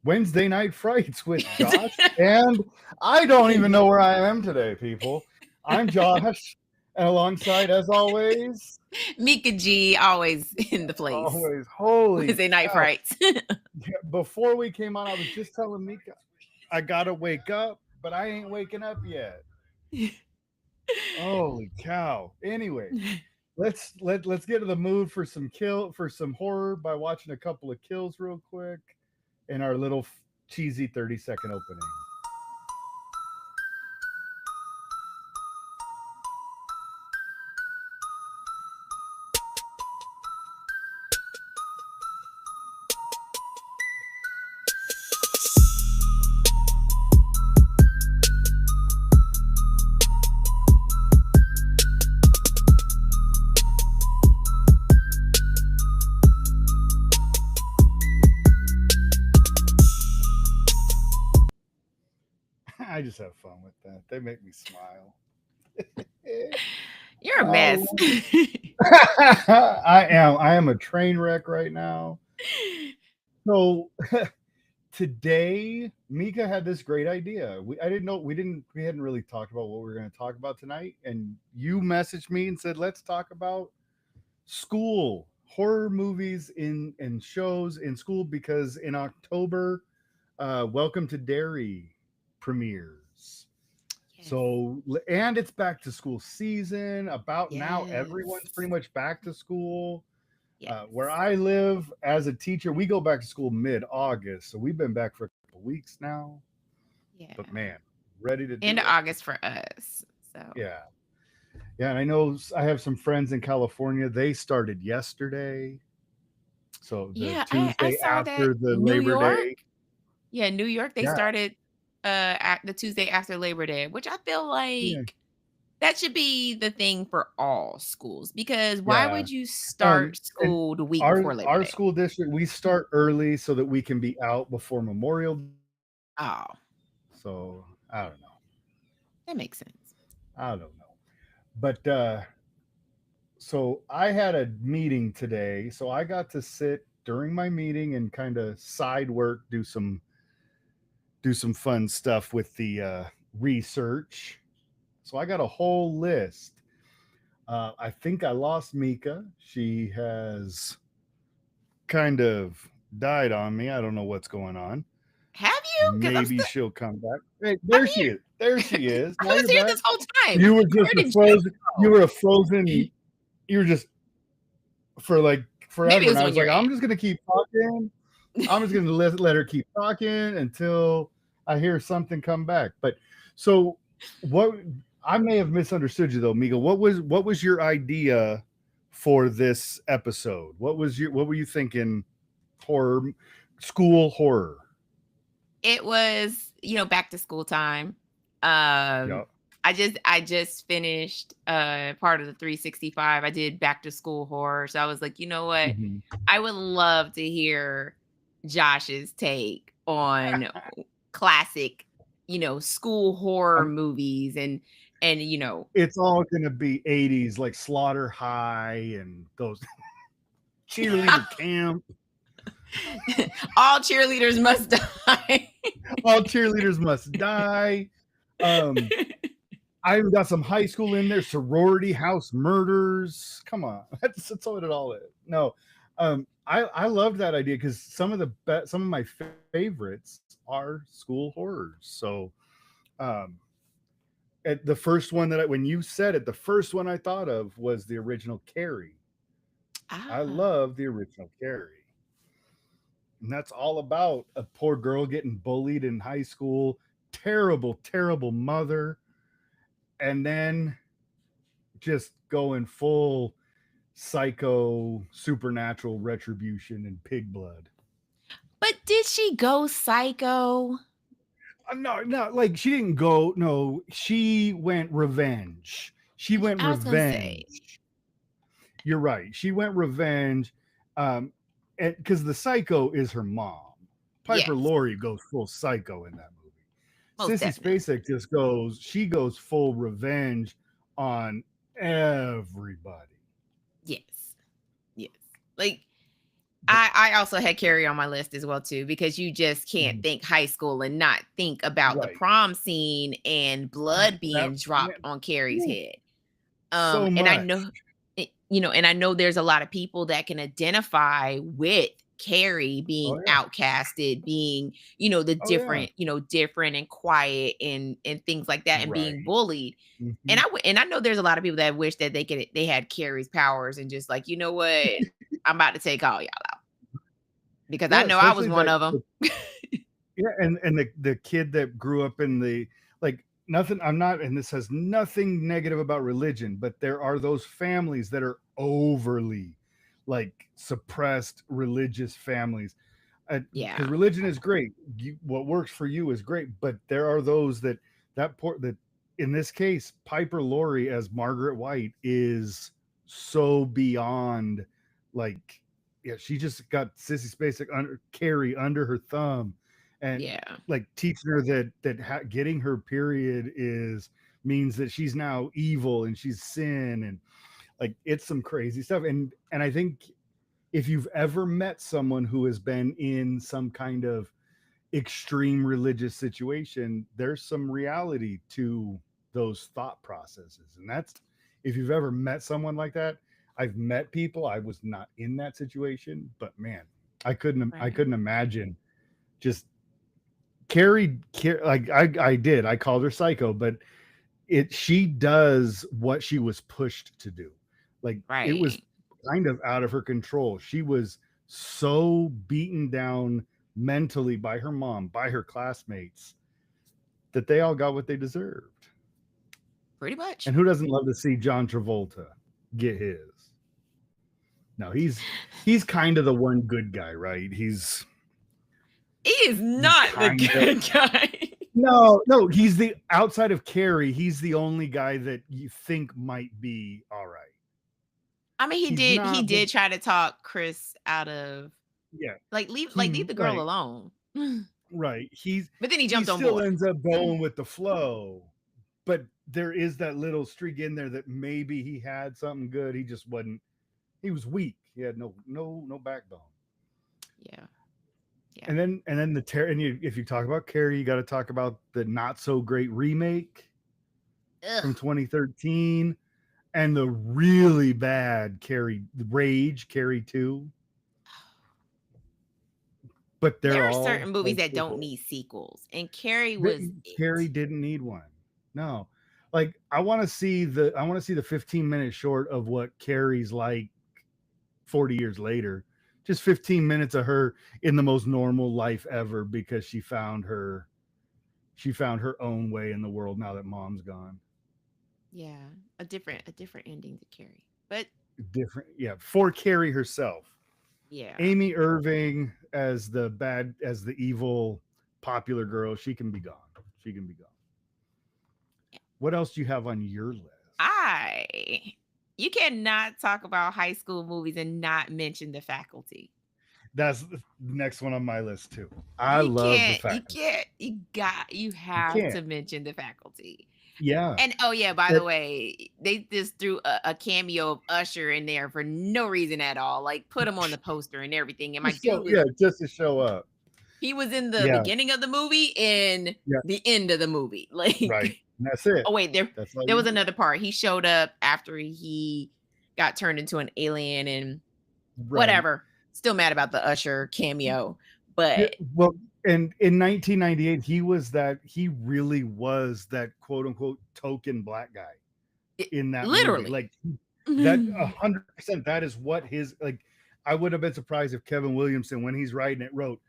Wednesday Night Frights with Josh. And I don't even know where I am today, people. I'm Josh. And alongside, as always, Mika G always in the place. always, holy Wednesday Night cow. Frights. Before we came on, I was just telling Mika, I got to wake up, but I ain't waking up yet. Holy cow. Anyway, let's get to the mood for some horror by watching a couple of kills real quick in our little cheesy 30-second opening. I just have fun with that. They make me smile. You're a Oh, mess. I am a train wreck right now. So today, Mika had this great idea. I didn't know we hadn't really talked about what we were going to talk about tonight, and you messaged me and said let's talk about school horror movies in and shows in school because in October, Welcome to Derry premieres. Yes. So, and it's back to school season. About now, everyone's Yes. pretty much back to school. Where Yes. I live as a teacher, we go back to school mid-August, so we've been back for a couple weeks now. Yeah. But man, ready to End do of it. August for us. So Yeah, yeah. And I know I have some friends in California. They started yesterday, so the yeah, I Tuesday saw that after the New Labor York. Day. Yeah, New York, they Yeah, started at the Tuesday after Labor Day, which I feel yeah, like that should be the thing for all schools because why yeah. would you And start school the week our before Labor our Day? school district, we start early so that we can be out before Memorial Day. Oh, So I don't know. that makes sense. I don't know. But so I had a meeting today, so I got to sit during my meeting and kind of side work, do some fun stuff with the research. So I got a whole list. I think I lost Mika. She has kind of died on me. I don't know what's going on. Have you? Because I'm Maybe still she'll come back. Hey, I'm there she here. is. There she is. I Now was you're here back. this whole time. You were just Where a did you frozen. You go? were a frozen. You were just for like Maybe forever. it And was I on was your like, end. I'm just gonna keep talking. I'm just gonna let her keep talking until I hear something come back. But so what I may have misunderstood you though, Mika. What was your idea for this episode? What were you thinking horror school horror? It was, back to school time. Um, Yeah. I just finished part of the 365. I did back to school horror. So I was like, you know what? Hmm. I would love to hear Josh's take on classic, school horror movies and It's all gonna be 80s like Slaughter High and those cheerleader camp. all cheerleaders must die. All cheerleaders must die. Um, I even got some high school in there, sorority house murders. Come on, that's what it all is. No, I loved that idea because some of my favorites are school horrors. So, um, the first one when you said it, the first one I thought of was the original Carrie. I Ah, love the original Carrie. And that's all about a poor girl getting bullied in high school, terrible, terrible mother, and then just going full psycho, supernatural retribution and pig blood. but did she go psycho? No, no, like she didn't go. No, she went revenge. She went I was gonna say, revenge. You're right. She went revenge, um, and because the psycho is her mom. Piper yes, Laurie goes full psycho in that movie. most Sissy definitely. Spacek she goes full revenge on everybody. Yes. Yes. Like But I also had Carrie on my list as well too, because you just can't mhm, think high school and not think about the right. prom scene and blood That being man, dropped on Carrie's ooh, head. so And I much. know, and I know there's a lot of people that can identify with Carrie Oh being yeah. outcasted, being, the Oh yeah. different and quiet and things like that, and being Right. bullied. And Mhm. I know there's a lot of people that wish that they had Carrie's powers and just like, you know what, I'm about to take all y'all out because I Yeah, know I was especially one that of them. yeah, and the kid that grew up in the like nothing I'm not and this has nothing negative about religion, but there are those families that are overly like suppressed religious families. Because Yeah, religion is great. What works for you is great, but there are those that in this case, Piper Laurie as Margaret White is so beyond like yeah, she just got Sissy Spacek under Carrie under her thumb, and yeah, like teaching her getting her period is means that she's now evil and she's sin and like it's some crazy stuff. And I think if you've ever met someone who has been in some kind of extreme religious situation, there's some reality to those thought processes. And that's if you've ever met someone like that. I've met people. I was not in that situation, but man, I right. couldn't imagine just like I did. I called her psycho, but she does what she was pushed to do. Like it was Right. kind of out of her control. She was so beaten down mentally by her mom, by her classmates, that they all got what they deserved. Pretty much. And who doesn't love to see John Travolta get his? No, he's kind of the one good guy, right? He is He's not the kind of good guy. no, he's the outside of Carrie, he's the only guy that you think might be all right. I mean, He's he not, but did try to talk Chris out of yeah, leave the girl right, alone. right. But then he He jumped on still board. ends up going with the flow, but there is that little streak in there that maybe he had something good. He just wasn't. He was weak. He had no backbone. Yeah. Yeah. And then if you talk about Carrie, you got to talk about the not so great remake from Ugh. 2013 and the really bad Carrie Rage Carrie 2. But There they're are all certain movies like that don't need sequels, and Carrie was Carrie it. didn't need one. No. Like I want to see the 15-minute short of what Carrie's like 40 years later. Just 15 minutes of her in the most normal life ever because she found her own way in the world now that mom's gone. Yeah, a different ending to Carrie. But Different, yeah, for Carrie herself. yeah. Amy Irving as the evil popular girl, she can be gone. She can be gone. What else do you have on your list? I You cannot talk about high school movies and not mention The Faculty. That's the next one on my list too. I You love the can't, you fact can't, you you have can't. to mention The Faculty. Yeah. And oh yeah, by the That, way, they just threw a cameo of Usher in there for no reason at all. Like put him on the poster and everything. And my just so dude was yeah, just to show up. he was in the Yeah. beginning of the movie and Yeah. the end of the movie. Right. Like And that's it. oh wait, there That's all there you was need. another part. He showed up after he got turned into an alien and Right. whatever. Still mad about the Usher cameo, Yeah. but Well, and in 1998, he really was that quote unquote token black guy it, in that movie. literally. Like that 100%. That is what his like. I would have been surprised if Kevin Williamson, when he's writing it, wrote,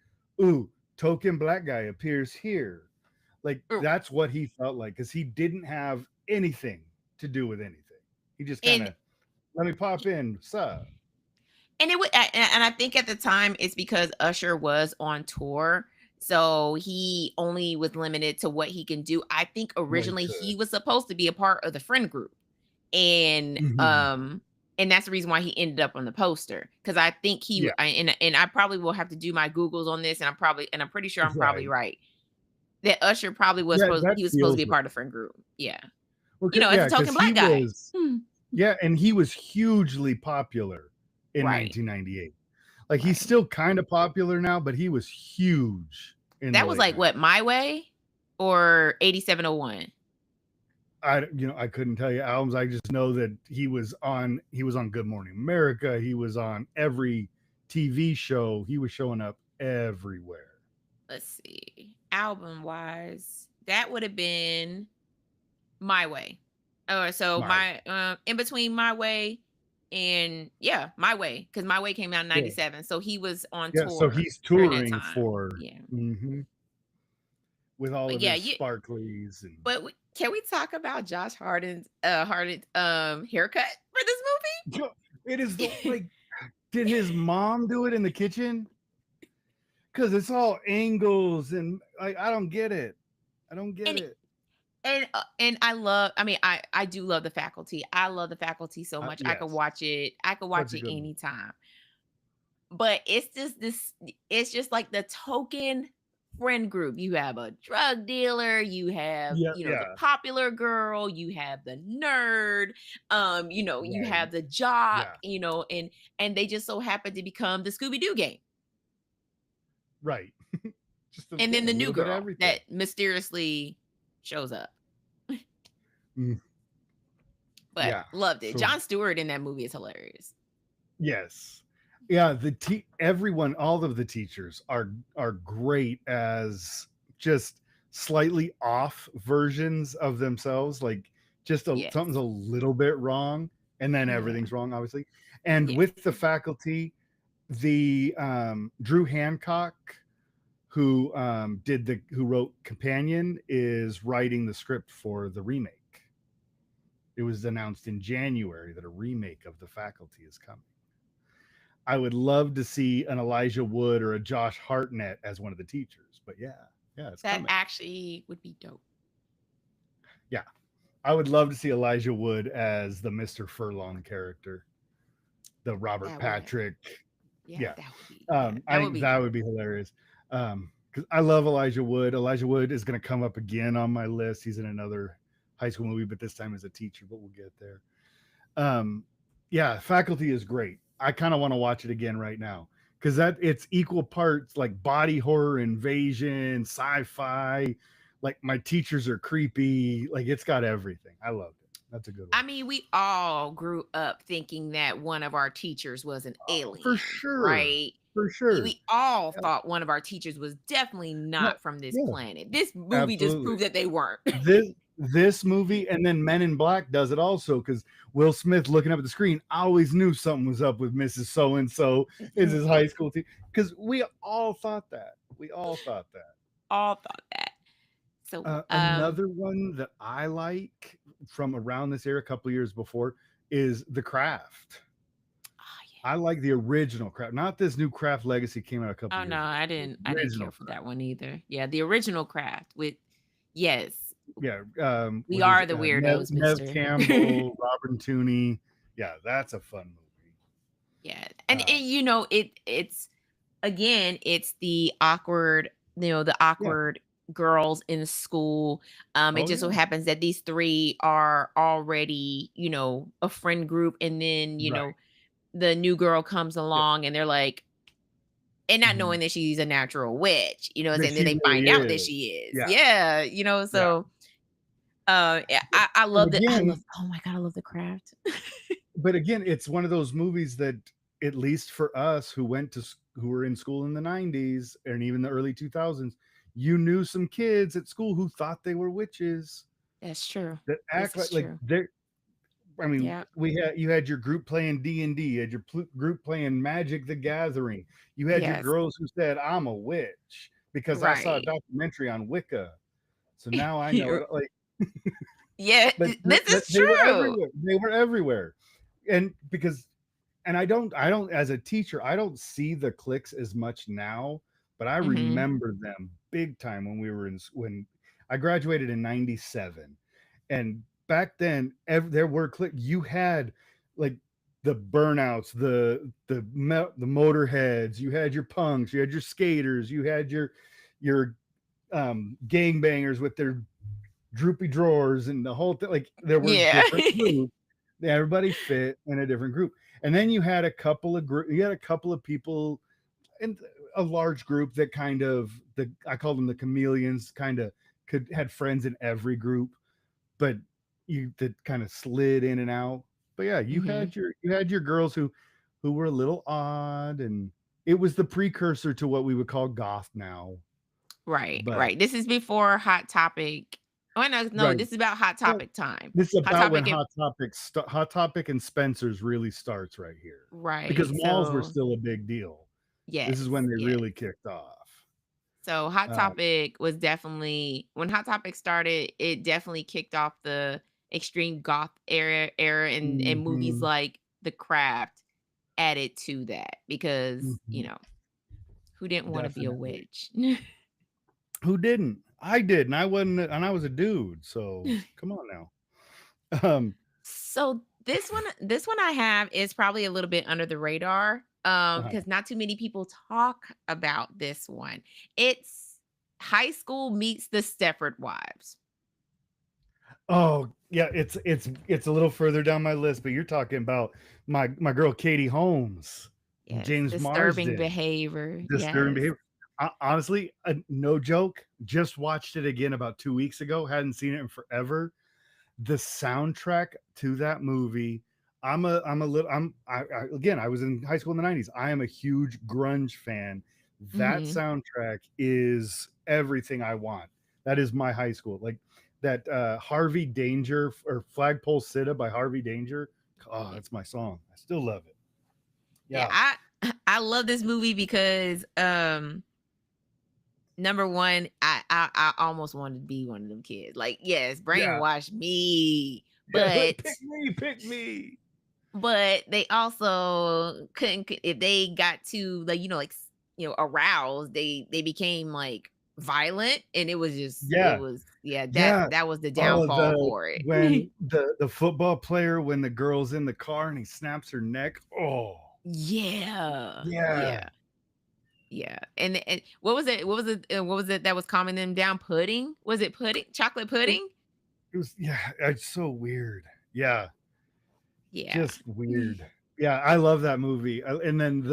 "Ooh, token black guy appears here." Like that's what he felt like because he didn't have anything to do with anything. He just kind and of let me pop in, sir. And it would, and I think at the time it's because Usher was on tour, so he only was limited to what he can do. I think What he originally could. he was supposed to be a part of the friend group, and Mhm. um, and that's the reason why he ended up on the poster. Because I think Yeah, and I probably will have to do my googles on this, and I'm pretty sure I'm probably right. right that Usher probably was Yeah, supposed that he was supposed to be feels a right. part of the friend group. Yeah, Well, as a yeah, because token he black guy. was, yeah, and he was hugely popular in Right. 1998. Like he's Right. still kind of popular now, but he was huge in the That was late like '90s. what, My Way or 8701? I couldn't tell you albums. I just know that he was on Good Morning America. He was on every TV show. He was showing up everywhere. Let's see. Album wise, that would have been My Way. So My my in between My Way and yeah, My Way, because My Way came out in yeah. 97. So he was on Yeah, so tour he's during that touring time. for Yeah. with all But of yeah, his you sparklies and but can we talk about Josh Harden's haircut for this it is the movie? like did his mom do it in the kitchen? Because it's all angles and like I don't get it. I don't get and it. and I do love The Faculty. I love The Faculty so much. I could Yes, watch it. I could such watch a it good one. anytime. But it's just like the token friend group. You have a drug dealer, you have, Yeah, the yeah, popular girl, you have the nerd, you right, have the jock, yeah, and they just so happen to become the Scooby-Doo gang. right. Just And yeah, then a the new little bit of girl everything. that mysteriously shows up. Mm, But yeah. loved it. So Jon Stewart in that movie is hilarious. yes, yeah. Everyone, all of the teachers are great as just slightly off versions of themselves. Like just something's Yes. a little bit wrong, and then Yeah. everything's wrong, obviously. And Yes. with the faculty, the Drew Hancock, who wrote Companion, is writing the script for the remake. It was announced in January that a remake of The Faculty is coming. I would love to see an Elijah Wood or a Josh Hartnett as one of the teachers, but yeah, it's That coming. actually would be dope. Yeah, I would love to see Elijah Wood as the Mr. Furlong character, the Robert That would Patrick. Yeah, Yeah, that would be yeah, I that would think be that would dope. be hilarious. Because I love Elijah Wood. Elijah Wood is going to come up again on my list. He's in another high school movie, but this time as a teacher. But we'll get there. Um, yeah, Faculty is great. I kind of want to watch it again right now because it's equal parts like body horror, invasion, sci-fi. Like my teachers are creepy. Like it's got everything. I loved it. That's a good one. I mean, we all grew up thinking that one of our teachers was an For alien, sure. right? For sure. We all Yeah. thought one of our teachers was definitely No, not from this yeah, planet. This movie just absolutely. proved that they weren't. This movie and then Men in Black does it also because Will Smith looking up at the screen always knew something was up with Mrs. So and So is his high school team because we all thought that. We all thought that. All thought that. So, Another one that I like from around this era, a couple of years before, is The Craft. yeah. I like the original Craft, not this new Craft Legacy came out a couple Oh of no, years ago. I The didn't care original for that Craft. one either. Yeah, the original Craft with yes, Yeah, we what is are it? the Nev, weirdos, Nev mister. Campbell, Robin Tooney. Yeah, that's a fun movie. Yeah. Uh, It's again, it's the yeah. awkward girls in school. It Oh just so yeah. happens that these three are already, a friend group, and then, Right. the new girl comes Yeah. along and they're like, and not Mhm. knowing that she's a natural witch, That and then she they really find out that is. she is. Yeah. Yeah, Yeah. so yeah, But, I and love it. again, Oh my god, I love The Craft. it's one of those movies that, at least for us who were in school in the '90s and even the early 2000s, you knew some kids at school who thought they were witches That's true. that This act is like true. they're. I mean, Yeah. you had your group playing D&D, you had your group playing Magic the Gathering. You had your Yes. girls who said, "I'm a witch because I saw a Right. documentary on Wicca, so now I know it." Like, Yeah, but this is they were true. everywhere. They were everywhere, and because and I don't as a teacher, I don't see the cliques as much now, but I Mhm. remember them big time when we were when I graduated in '97, and back then there were cliques. You had like the burnouts, the motorheads, you had your punks, you had your skaters, you had your gangbangers with their droopy drawers and the whole thing. Like there were Yeah. different groups. Everybody fit in a different group. And then you had a couple of people, and a large group that kind of, I call them the chameleons, kind of had friends in every group, but you that kind of slid in and out. But yeah, Hmm. you had your girls who were a little odd, and it was the precursor to what we would call goth now. Right, But right. This is before Hot Topic. Oh no, no, right, this is about Hot well, Topic time. this is Hot about when Topic, Hot Topic and Spencer's really starts right here, because right. malls were So still a big deal. This is when yes, they yes. really kicked off. So Hot Um, Topic was definitely when Hot Topic started, it definitely kicked off the extreme goth era and movies mhm, like The Craft added to that because, mhm, who didn't want to be a definitely. witch? Who didn't? I did, and I wasn't, and I was a dude. So come on now. Um, So this one I have is probably a little bit under the radar, uh-huh. because not too many people talk about this one. It's High School Meets the Stepford Wives. Oh yeah, it's a little further down my list, but you're talking about my girl Katie Holmes, Yes, James disturbing Marsden, behavior. disturbing Yes. behavior. Honestly, no joke. Just watched it again about 2 weeks ago. Hadn't seen it in forever. The soundtrack to that movie. I'm a little again, I was in high school in the 90s. I am a huge grunge fan. That Mhm. soundtrack is everything I want. That is my high school. Like that Harvey Danger, or Flagpole Sitta by Harvey Danger. Oh, Yeah. that's my song. I still love it. Yeah, Yeah. I love this movie because number one, I almost wanted to be one of them kids. Like, yes, Yeah. brainwash me, Yeah. Like but pick me, pick me. they also couldn't if they got too like aroused, they became like violent, and it Yeah. was yeah, Yeah. that was the Oh, downfall for it. when the football player, when the girl's in the car and he snaps her neck. Oh, Yeah. yeah. Yeah. Yeah. And what was it? What was it that was calming them down? Pudding? Was it pudding? Chocolate It pudding? it was, yeah, it's so weird. Yeah, Yeah. just weird. Yeah, I love that movie. And then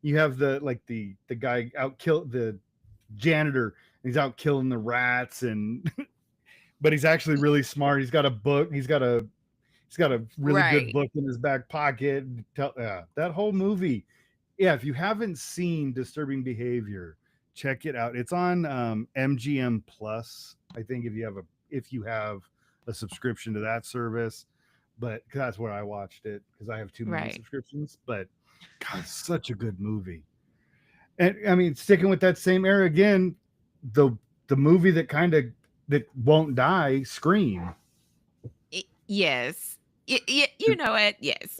you have the guy out kill the janitor. He's out killing the rats, and but he's actually really smart. He's got a book. He's got a really good Right. book in his back pocket. Yeah, that whole movie. Yeah, if you haven't seen Disturbing Behavior, check it out. It's on MGM Plus. I think if you have a subscription to that service, but that's where I watched it because I have too many Right. subscriptions. But God, such a good movie. And I mean, sticking with that same era again, the the movie that kind of that won't die, Scream. Yes. You know it. Yes.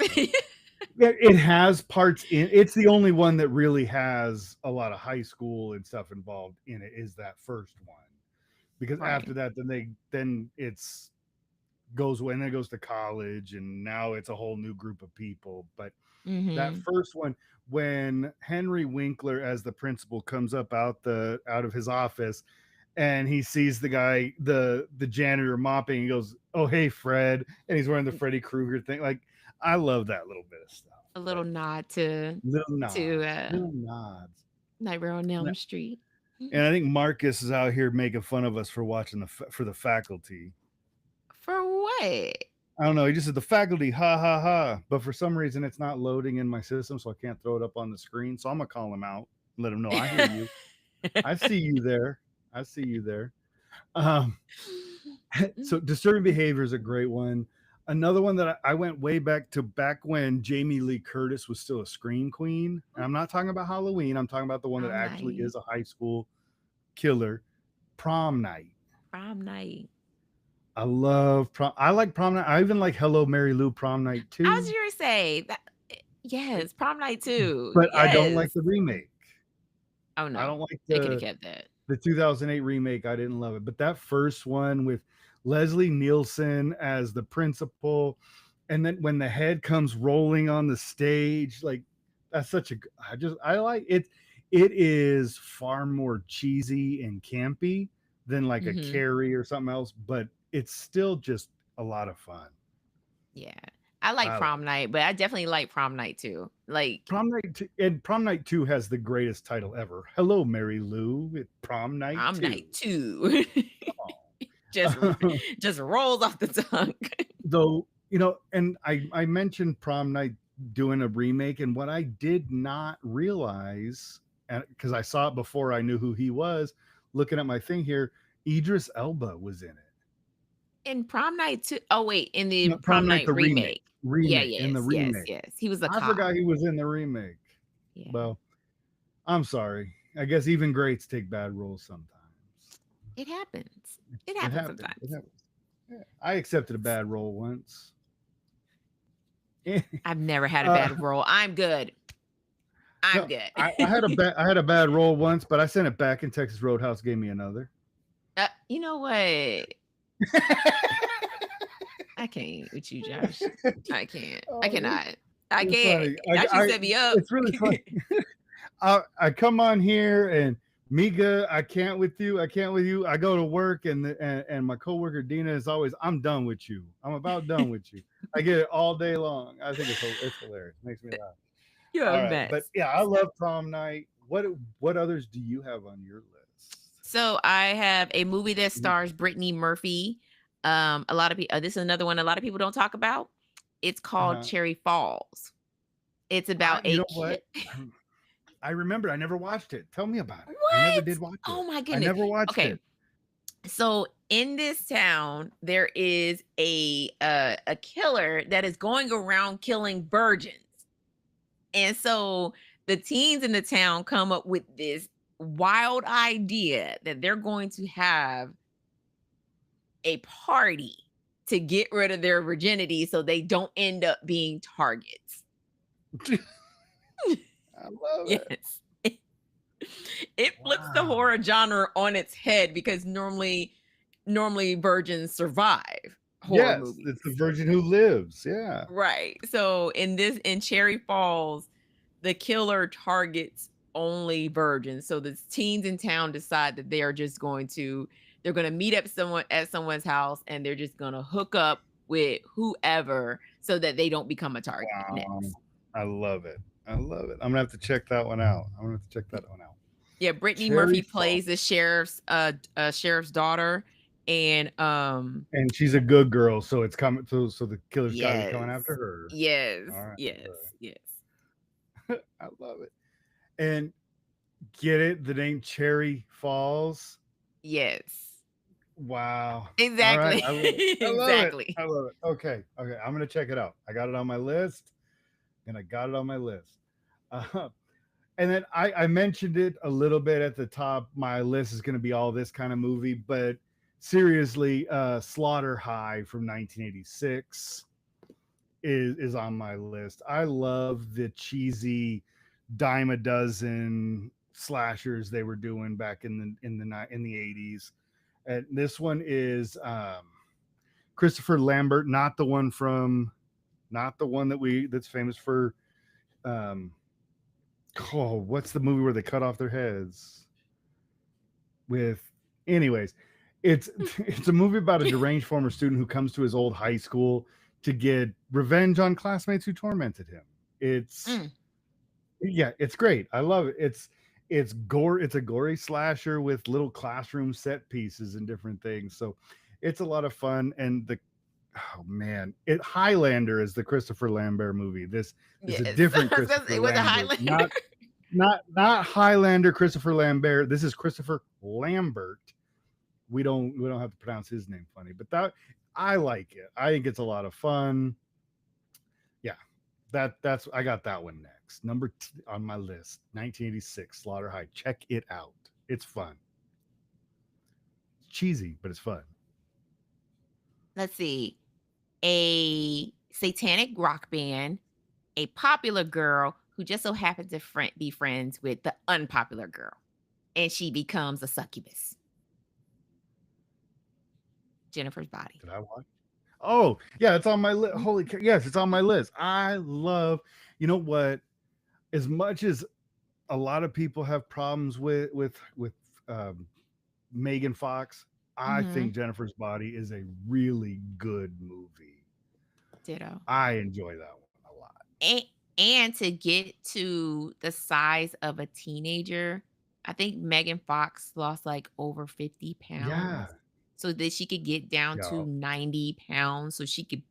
It has parts in it's the only one that really has a lot of high school and stuff involved in it, is that first one. Because Right. after that, then it's goes away, and then it goes to college, and now it's a whole new group of people. But that Mhm. first one, when Henry Winkler as the principal comes up out of his office, and he sees the guy, the janitor mopping, he goes, "Oh hey Fred," and he's wearing the Freddy Krueger thing. Like, I love that little bit of stuff. A But little nod to little to nods, uh little nods. Nightmare on And Elm Street. I think Marcus is out here making fun of us for watching for the faculty. For what? I don't know. He just said the faculty, ha ha ha. But for some reason, it's not loading in my system, so I can't throw it up on the screen. So I'm gonna call him out, and let him know I hear you. I see you there. I see you there. Um, so disturbing behavior is a great one. Another one that I went way back when Jamie Lee Curtis was still a scream queen. And I'm not talking about Halloween. I'm talking about the one that Prom actually night. is a high school killer. Prom night. Prom night. I love prom. I like prom night. I even like Hello Mary Lou prom night I was too. gonna say that yes, prom night too. But I don't like Yes. the remake. Oh I no. don't like They could have kept that. the 2008 remake. I didn't love it. But that first one with Leslie Nielsen as the principal, and then when the head comes rolling on the stage, like that's such a I like it. It is far more cheesy and campy than like a Mhm. Carrie or something else, but it's still just a lot of fun. Yeah. I like I like Prom Night, but I definitely like Prom Night too. Like Prom Night 2 has the greatest title ever. Hello, Mary Lou. Prom Night Prom 2. Night 2. just just rolls off the tongue. Though, and I mentioned Prom Night doing a remake, and what I did not realize, and because I saw it before I knew who he was, looking at my thing here, Idris Elba was in it. In Prom Night 2. Oh wait, in the No, Prom Prom Night Night the remake. remake. Yeah, In the yes, yes, remake. yes. He was a I cop. forgot he was in the remake. Yeah. Well, I'm sorry. I guess even greats take bad roles sometimes. It happens. It It happens happens. sometimes. It happens. Yeah, I accepted a bad role once. I've never had a Uh, bad role. I'm good. I'm no, good. I had a bad role once, but I sent it back, and Texas Roadhouse gave me another. You know what? I can't with you, Josh. I can't. I cannot. I It's can't. funny. Not you set me up. It's really funny. I come on here and Miga, I can't with you. I can't with you. I go to work and my coworker Dina is always, I'm done with you. I'm about done with you. I get it all day long. I think it's hilarious. It makes me laugh. You're All a right, mess. but yeah, I love Prom Night. What others do you have on your list? So I have a movie that stars Brittany Murphy. A lot of people. This is another one a lot of people don't talk about. It's called Cherry Falls. It's about You a know kid. what? I remember. I never watched it. Tell me about it. What? I never did watch it. Oh my I goodness. never watched Okay. it. So in this town, there is a killer that is going around killing virgins. And so the teens in the town come up with this wild idea that they're going to have a party to get rid of their virginity so they don't end up being targets. I love it. Yes. It flips the horror genre on its head because normally virgins survive horror movies. It's the virgin who lives. Yeah. Right. So in Cherry Falls, the killer targets only virgins. So the teens in town decide that they're going to meet up at someone's house and they're just going to hook up with whoever so that they don't become a target next. I love it. I'm gonna have to check that one out. Yeah, Brittany Murphy plays the sheriff's daughter, and she's a good girl, so it's coming. So the killer's got to be coming after her. Yes, Right, yes. I love it. And get it? The name Cherry Falls. Yes. Wow. Exactly. Right. Exactly. I love it. Okay. I'm gonna check it out. I got it on my list. And then I mentioned it a little bit at the top. My list is going to be all this kind of movie, but seriously, Slaughter High from 1986 is on my list. I love the cheesy dime a dozen slashers they were doing back in the 80s. And this one is Christopher Lambert, not the one that's famous for what's the movie where they cut off their heads anyways, it's a movie about a deranged former student who comes to his old high school to get revenge on classmates who tormented him. It's great. I love it. It's a gory slasher with little classroom set pieces and different things. So it's a lot of fun. And Highlander is the Christopher Lambert movie. This is a different Christopher It was Lambert. a Highlander. Not Highlander Christopher Lambert. This is Christopher Lambert. We don't have to pronounce his name funny, but I like it. I think it's a lot of fun. Yeah, that's I got that one next. Number on my list, 1986 Slaughter High. Check it out. It's fun. It's cheesy, but it's fun. Let's see. A satanic rock band, a popular girl who just so happens to be friends with the unpopular girl, and she becomes a succubus. Jennifer's Body. Did I watch? Oh, yeah, it's on my list. Holy yes, it's on my list. I love, you know what? As much as a lot of people have problems with Megan Fox, I think Jennifer's Body is a really good movie. Ditto. I enjoy that one a lot. And and to get to the size of a teenager, I think Megan Fox lost like over 50 Yeah. pounds so that she could get down to Yeah. 90 pounds so she could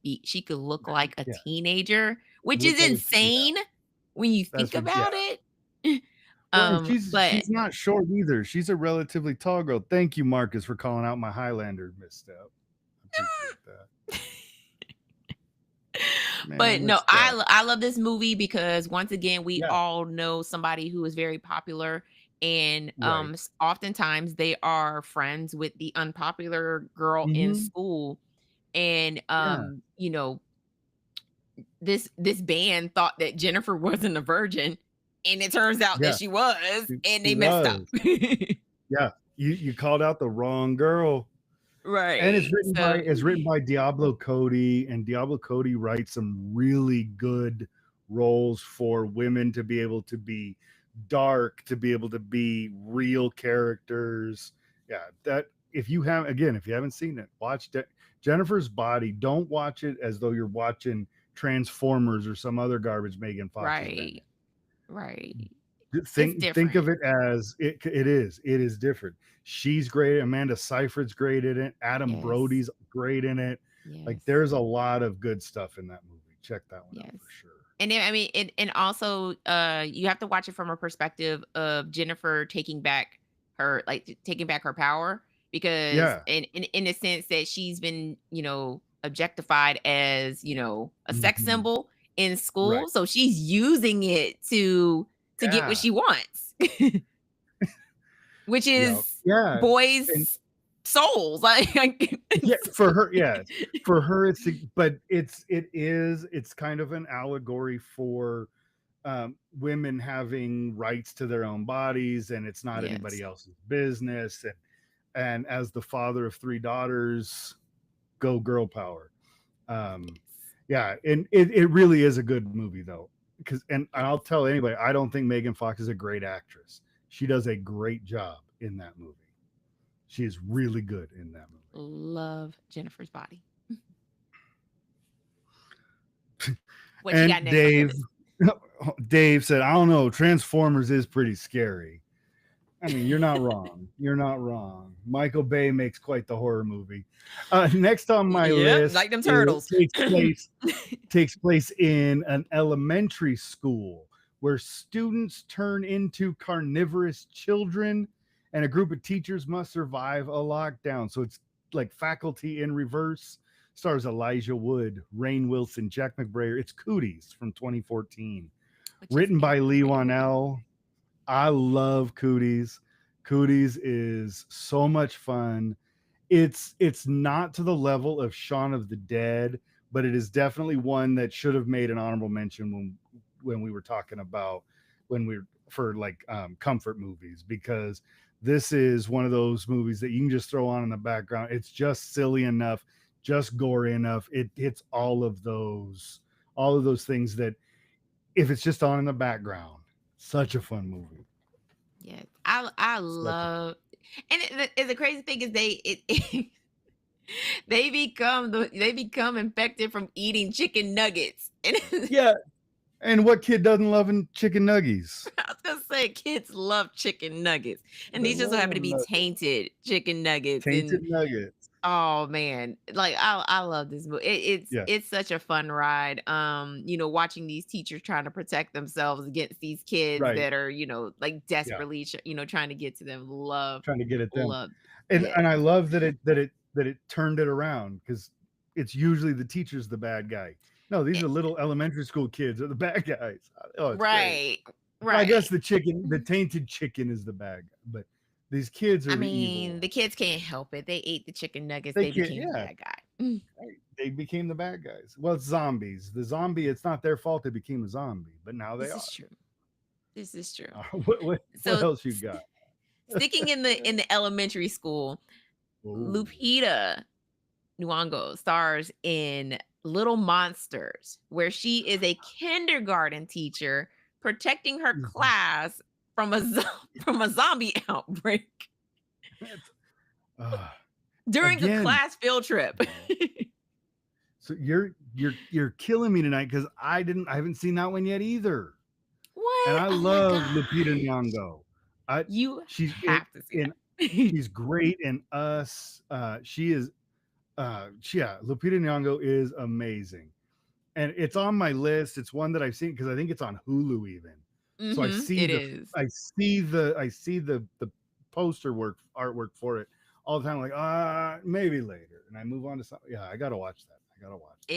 look like a Yeah. teenager, which Look is like yeah. insane when you That's think what yeah. about it. Well, and But she's not short either. She's a relatively tall girl. Thank you, Marcus, for calling out my Highlander misstep. I appreciate that. Man, I but no, missed that. I love this movie because once again, we Yeah. all know somebody who is very popular, and Right. oftentimes they are friends with the unpopular girl in Mhm. school, and Yeah. this band thought that Jennifer wasn't a virgin, and it turns out that Yeah. she was, and She they messed up. was. Yeah. You called out the wrong girl. And Right. So it's written by Diablo Cody, and Diablo Cody writes some really good roles for women to be able to be dark, to be able to be real characters. Yeah, that if you haven't seen it, watch Jennifer's Body. Don't watch it as though you're watching Transformers or some other garbage Megan Fox is in right, right. it. It's Think different. of it as it is different. She's great. Amanda Seyfried's great in it. Adam Yes. Brody's great in it. Like Yes. there's a lot of good stuff in that movie. Check that one out Yes. for sure. And then, I mean, and also, you have to watch it from a perspective of Jennifer taking back her power because Yeah. in a sense that she's been, objectified as, a sex Mhm. symbol in Right. school. So she's using it to get what Yeah. she wants, which Yeah. is Yeah. And boys' souls. Like, yeah, for her, yes. For her, it's kind of an allegory for women having rights to their own bodies, and it's not yes. anybody else's business. And as the father of 3 daughters, go girl power. Um, Yes. yeah, and it really is a good movie though, because and I'll tell anybody, I don't think Megan Fox is a great actress. She does a great job in that movie. She is really good in that movie. Love Jennifer's Body. What you got And next on your list? Dave said, I don't know, Transformers is pretty scary. I mean, you're not wrong. You're not wrong. Michael Bay makes quite the horror movie. Next on my Yep, like list, them it turtles. takes place in an elementary school where students turn into carnivorous children, and a group of teachers must survive a lockdown. So it's like Faculty in reverse. Stars Elijah Wood, Rainn Wilson, Jack McBrayer. It's Cooties from 2014, Which is written a by Lee great movie. Wanell. I love Cooties. Cooties is so much fun. It's not to the level of Shaun of the Dead, but it is definitely one that should have made an honorable mention when we were talking about when we for like comfort movies, because this is one of those movies that you can just throw on in the background. It's just silly enough, just gory enough. It hits all of those things that if it's just on in the background, such a fun movie. Yes, I Such a love, and the crazy thing is they become infected from eating chicken nuggets. And yeah. And what kid doesn't love chicken nuggies? I was gonna say kids love chicken nuggets, and They these just so love happen to them be tainted chicken nuggets. tainted And nuggets. oh man, like I love this movie. Yeah, It's such a fun ride. Watching these teachers trying to protect themselves against these kids right. that are, like Yeah, desperately, trying to get to them. trying to get at them. Love, And yes, I love that it turned it around, because it's usually the teacher's the bad guy. No, these Eh, are little elementary school kids are the bad guys. Oh, it's great. right, I guess right. the tainted chicken is the bad guy, but these kids I are the evil mean, the ones. kids can't help it. They ate the chicken nuggets. They They can't. became the Yeah, bad guy. Mm, right. They became the bad guys. Well, it's zombies. The zombie, it's not their fault they became a zombie, but now they this are. is true. This is true. What So else you got? sticking in the elementary school, Oh, Lupita Nyong'o stars in Little Monsters, where she is a kindergarten teacher protecting her mhm. class from from a zombie outbreak It's, uh, during a again, class field trip. So you're killing me tonight because I haven't seen that one yet either. And What? I Oh my love Lupita gosh. Nyong'o. I You she's have to see in that. she's great in Us. She is yeah, Lupita Nyong'o is amazing. And it's on my list. It's one that I've seen because I think it's on Hulu even. So It is. I see the poster work artwork for it all the time. Like maybe later, and I move on to something. Yeah, I gotta watch that. I gotta watch that.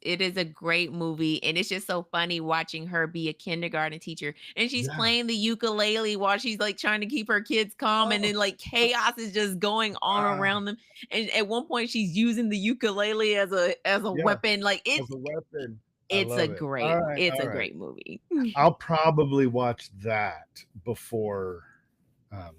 It is a great movie, and it's just so funny watching her be a kindergarten teacher, and she's Yeah. playing the ukulele while she's, like, trying to keep her kids calm, and Oh, then, like, chaos is just going on ah, around them, and at one point, she's using the ukulele as a yeah, weapon, like, as a weapon. I it's a love it. great it's All a right. great movie. I'll probably watch that before um,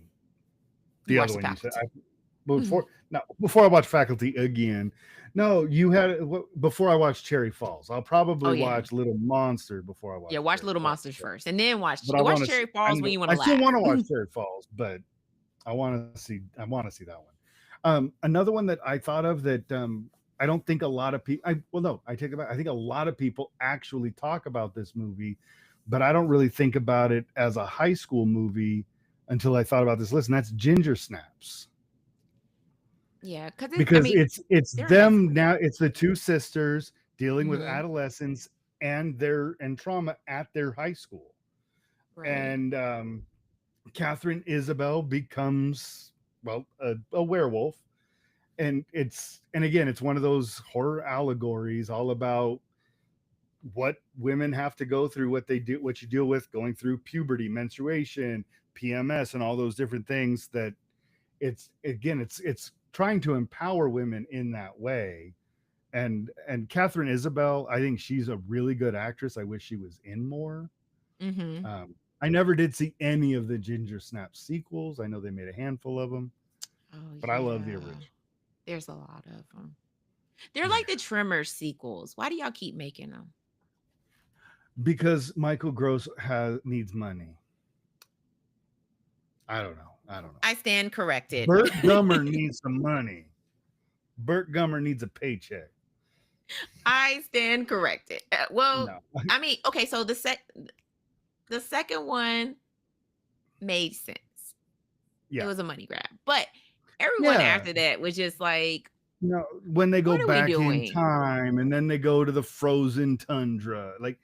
You the watch other The one you said. Faculty. Before no before I watch Faculty again. No, you had before I watch Cherry Falls. I'll Oh, probably yeah. watch Little Monster before I Yeah, watch watch Cherry Little Falls. Monsters Yeah. first, and then But I want watch to see. Cherry Falls when you I wanna still laugh. want to watch Cherry Falls, but I want to see. I want to see that one. Another one that I thought of that I don't think a lot of people. Well, no, I take it back. I think a lot of people actually talk about this movie, but I don't really think about it as a high school movie until I thought about this list, and that's Ginger Snaps. Yeah, because I Because mean, it's they're in high them school. now. It's the two sisters dealing with Mhm. adolescence and trauma at their high school, Right. and Catherine Isabel becomes well a werewolf, and again it's one of those horror allegories all about what women have to go through, what they do, what you deal with going through puberty, menstruation, PMS, and all those different things. That it's trying to empower women in that way. And Catherine Isabel, I think she's a really good actress. I wish she was in more. Mhm. I never did see any of the Ginger Snap sequels. I know they made a handful of them, Oh, but I love the yeah. original. There's a lot of them. They're Yeah, like the Tremor sequels. Why do y'all keep making them? because Michael Gross has needs money. I don't know. I don't know. I stand corrected. Burt Gummer needs some money. Burt Gummer needs a paycheck. I stand corrected. Well, No. I mean, okay, so the second one made sense. It Yeah. was a money grab. But everyone Yeah. after that was just like, No, when they go "What are we back in doing?" time and then they go to the frozen tundra, like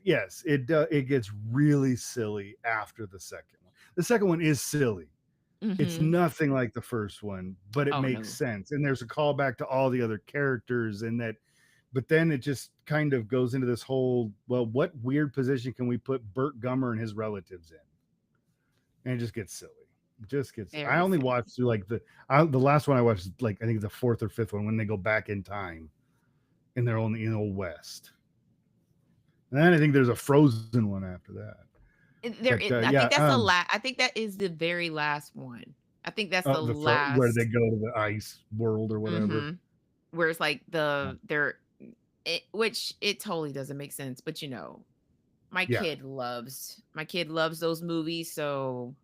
yes, it gets really silly after the second one. The second one is silly. It's Mhm. nothing like the first one, but it Oh, makes no. sense. And there's a callback to all the other characters and that, but then it just kind of goes into this whole, well, what weird position can we put Burt Gummer and his relatives in? And it just gets silly. It just gets I Very only silly. watched through like the last one I watched like I think the fourth or fifth one when they go back in time and they're only in the old west. And then I think there's a frozen one after that. There But is I yeah, think that's the last. I think that is the very last one. I think that's the where they last. go to the ice world or whatever. Mhm. Where it's like they're which it totally doesn't make sense, but, Yeah. my kid loves those movies, so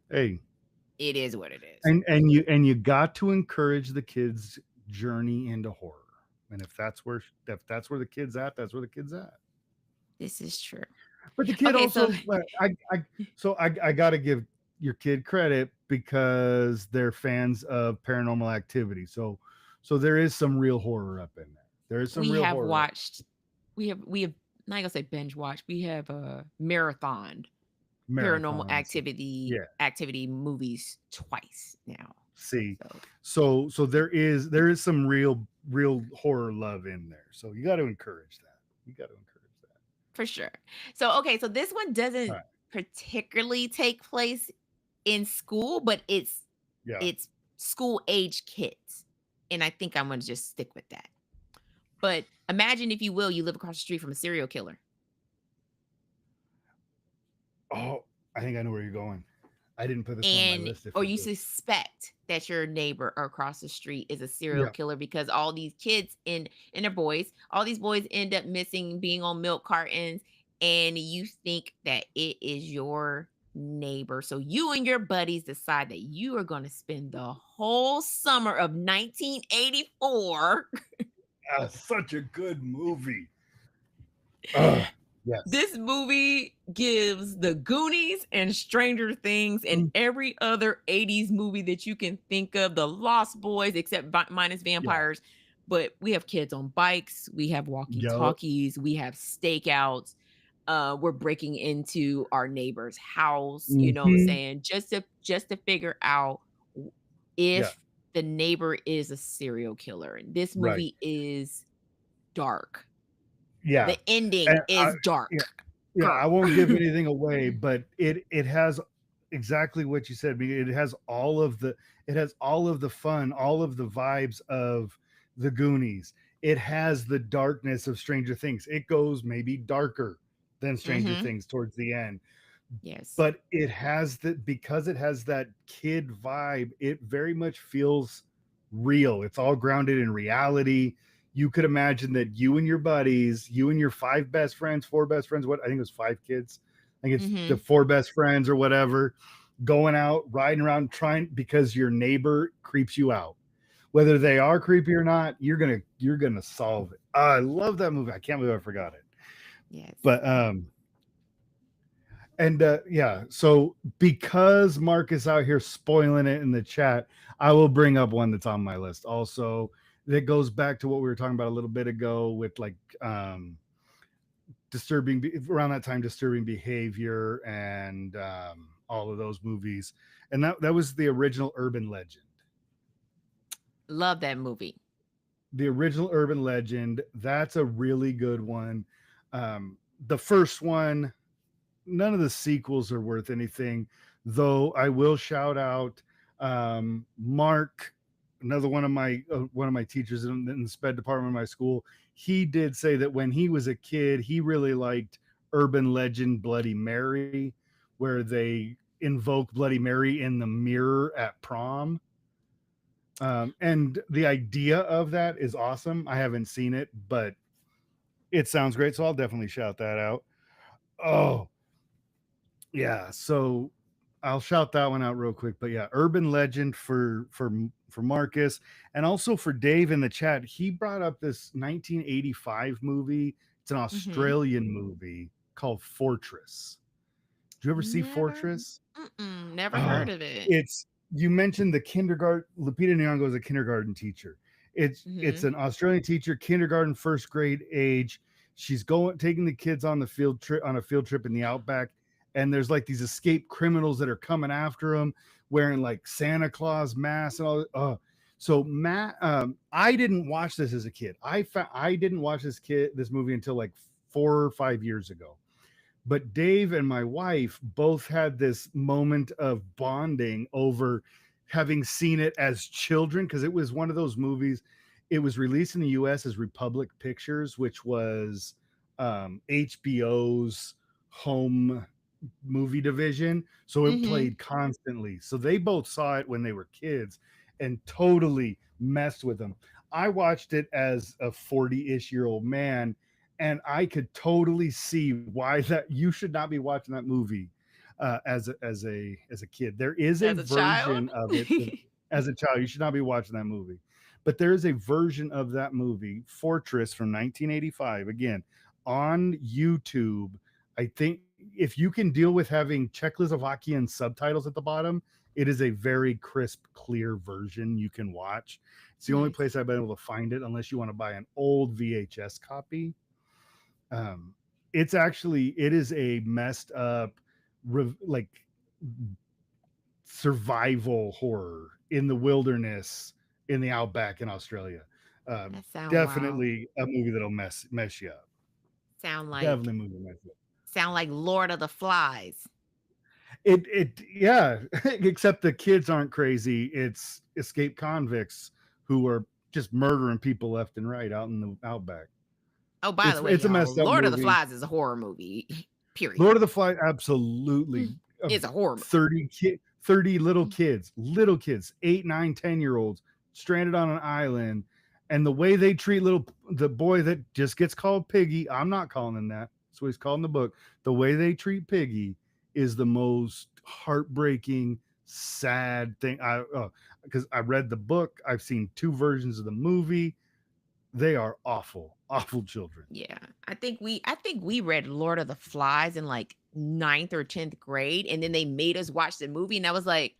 Hey, it is what it is. and you got to encourage the kids' journey into horror. And if that's where the kid's at, that's where the kid's at. This is true. But the kid Okay, so also, I got to give your kid credit because they're fans of Paranormal Activity. So there is some real horror up in there. There is some we real have horror. watched we have not gonna say binge watch, we have, marathoned Paranormal Marathons. Activity Yeah. movies twice now. See, So, so there is some real horror love in there. So you got to encourage that. You got to encourage that. for sure. So, okay, so this one All doesn't right. particularly take place in school, but Yeah. it's school age kids, and I think I'm gonna just stick with that. But imagine, if you will, you live across the street from a serial killer, Oh, I think I know where you're going. I didn't put this one on my and list. If or you you did. suspect that your neighbor across the street is a serial Yeah. killer because all these kids and they're boys, all these boys end up missing, being on milk cartons, and you think that it is your neighbor. So you and your buddies decide that you are going to spend the whole summer of 1984 Such a good movie. Uh, yes. This movie gives the Goonies and Stranger Things and Mm, every other 80s movie that you can think of, the Lost Boys, except minus yeah. vampires. But we have kids on bikes, we have walkie Yep. talkies, we have stakeouts. We're breaking into our neighbor's house, you know what I'm Hmm. saying? Just to figure out Yeah. if the neighbor is a serial killer. And this Right. movie is dark. Yeah. The ending And is yeah, dark. yeah, I Girl. won't give anything away, but it has exactly what you said. I mean, it has all of the fun, all of the vibes of the Goonies. It has the darkness of Stranger Things. It goes maybe darker than Stranger Mhm. Things towards the end, Yes. but it has that because it has that kid vibe. It very much feels real. It's all grounded in reality. You could imagine that you and your buddies, you and your five best friends, four best friends, what I think it was five kids. I think it's the Mhm. four best friends or whatever, going out, riding around, trying because your neighbor creeps you out. Whether they are creepy or not, you're gonna solve it. I love that movie. I can't believe I forgot it. Yes. But and yeah, so because Mark is out here spoiling it in the chat, I will bring up one that's on my list. Also, that goes back to what we were talking about a little bit ago with like around that time, disturbing behavior and all of those movies. And that was the original Urban Legend. Love that movie. The original Urban Legend. That's a really good one. The first one, none of the sequels are worth anything, though I will shout out Mark, another one of my teachers in the sped department of my school. He did say that when he was a kid he really liked Urban Legend Bloody Mary, where they invoke Bloody Mary in the mirror at prom. And the idea of that is awesome. I haven't seen it, but it sounds great, so I'll definitely shout that out. Oh, yeah, so I'll shout that one out real quick. But yeah, Urban Legend for Marcus, and also for Dave in the chat. He brought up this 1985 movie. It's an Mhm. Australian movie called Fortress. Did you ever see Never Fortress? never heard Uh, of it. it's you mentioned the kindergarten. Lupita Nyong'o is a kindergarten teacher. It's Mhm. an Australian teacher, kindergarten, first grade age. She's going taking the kids on the field trip on a field trip in the outback, and there's like these escaped criminals that are coming after them, wearing like Santa Claus masks and all. So Matt, I didn't watch this as a kid. I didn't watch this movie until like 4 or 5 years ago, but Dave and my wife both had this moment of bonding over having seen it as children, because it was one of those movies. It was released in the US as Republic Pictures, which was HBO's home movie division. So it Mhm. played constantly. So they both saw it when they were kids and totally messed with them. I watched it as a 40-ish-year-old man, and I could totally see why that you should not be watching that movie as a kid. There is a As a child? version of it as a child. You should not be watching that movie. But there is a version of that movie, Fortress from 1985, again on YouTube. I think if you can deal with having Czechoslovakian subtitles at the bottom, it is a very crisp, clear version you can watch. It's the only Nice. place I've been able to find it, unless you want to buy an old VHS copy. Um, it is a messed up, like survival horror in the wilderness in the outback in Australia. That sound wild. Definitely a movie that'll mess you up. Sound like Definitely a movie that'll mess you up. sound like Lord of the Flies. It yeah, except the kids aren't crazy. It's escaped convicts who are just murdering people left and right out in the outback. Oh, by It's the way, it's a y'all, messed up Lord of the movie. Flies is a horror movie. Period. Lord of the Flies, absolutely. It's a horror 30 little movie. kids, 8, 9, 10-year-olds stranded on an island, and the way they treat the boy that just gets called Piggy. I'm not calling him that. That's what he's called in the book. The way they treat Piggy is the most heartbreaking, sad thing. Because I read the book, I've seen two versions of the movie. They are awful children. Yeah. I think we read Lord of the Flies in like ninth or 10th grade, and then they made us watch the movie, and I was like,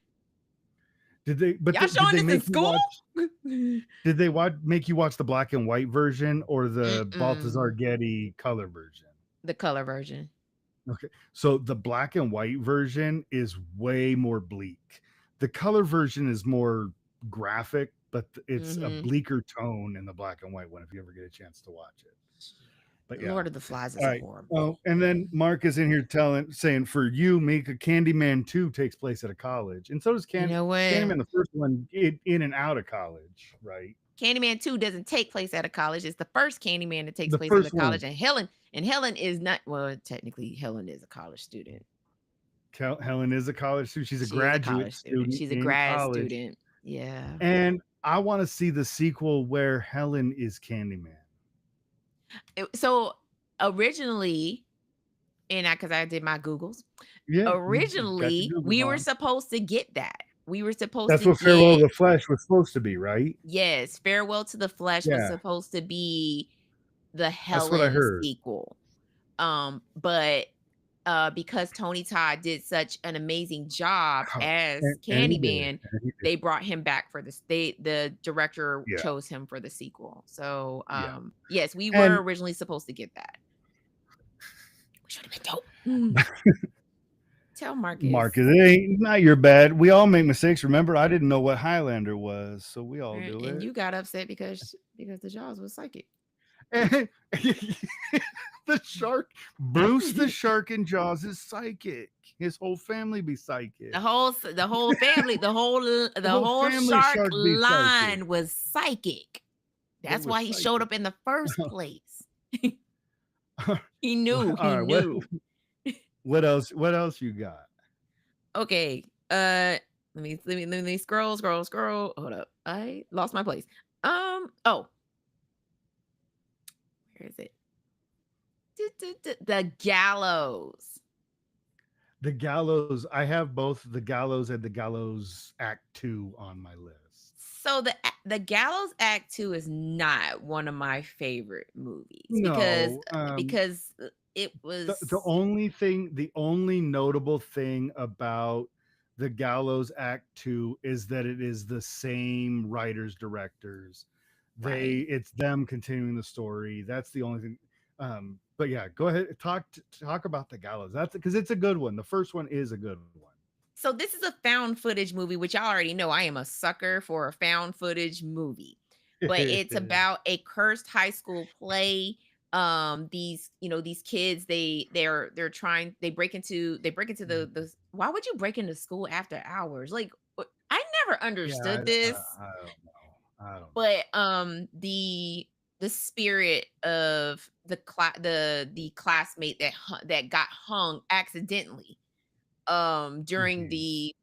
Did they? But y'all did showing they this in make you school? watch? Did they make you watch the black and white version or the Baltazar Mm-mm. Getty color version? The color version. Okay, so the black and white version is way more bleak. The color version is more graphic, but it's a Hmm. bleaker tone in the black and white one. If you ever get a chance to watch it, but yeah. Lord of the Flies is All right. horrible. Oh, and then Mark is in here saying for you, Mika, Candyman 2 takes place at a college. And so does You know what? Candyman, the first one, in and out of college, right? Candyman 2 doesn't take place at a college. It's the first Candyman that takes The place at a first one, college. And Helen is not, well, technically Helen is a college student. Helen is a college student. She's a She is a graduate college student. student She's a in grad college. student. Yeah. And I want to see the sequel where Helen is Candyman. So originally, and because I did my Googles, Yeah, you got originally your Googles we were on. supposed to get that. We were supposed That's to what Farewell to get, the Flesh was supposed to be, right? yes, Farewell to the Flesh was Yeah, supposed to be the that's what I Helen heard. sequel. But because Tony Todd did such an amazing job Oh, as and he did. Candyman, And he did. they brought him back for this. The director Yeah, chose him for the sequel. So yeah. yes, we were And originally supposed to get that. We should have been dope. Mm. Tell Marcus. Marcus, it ain't not your bad. We all make mistakes. Remember, I didn't know what Highlander was, so we all do And it. you got upset because the Jaws was psychic. And the shark, Bruce the shark in Jaws is psychic. His whole family be psychic. The whole family, the whole family shark be psychic. line was psychic. They That's was why he showed psychic. up in the first place. He knew. All right, what else? What else you got? Okay. Let me scroll. Hold up. I lost my place. Oh, where is it? The Gallows. The Gallows. I have both the Gallows and the Gallows Act 2 on my list. So the Gallows Act 2 is not one of my favorite movies No, because it was the only notable thing about the Gallows Act 2 is that it is the same writers, directors. right. It's them continuing the story. That's the only thing. But yeah, go ahead, talk about the Gallows. That's because it's a good one. The first one is a good one. So this is a found footage movie, which y'all already know I am a sucker for a found footage movie. But it's about a cursed high school play. These kids, they're trying, they break into the why would you break into school after hours? Like, I never understood this. I don't know. I don't know. But the spirit of the classmate that got hung accidentally during the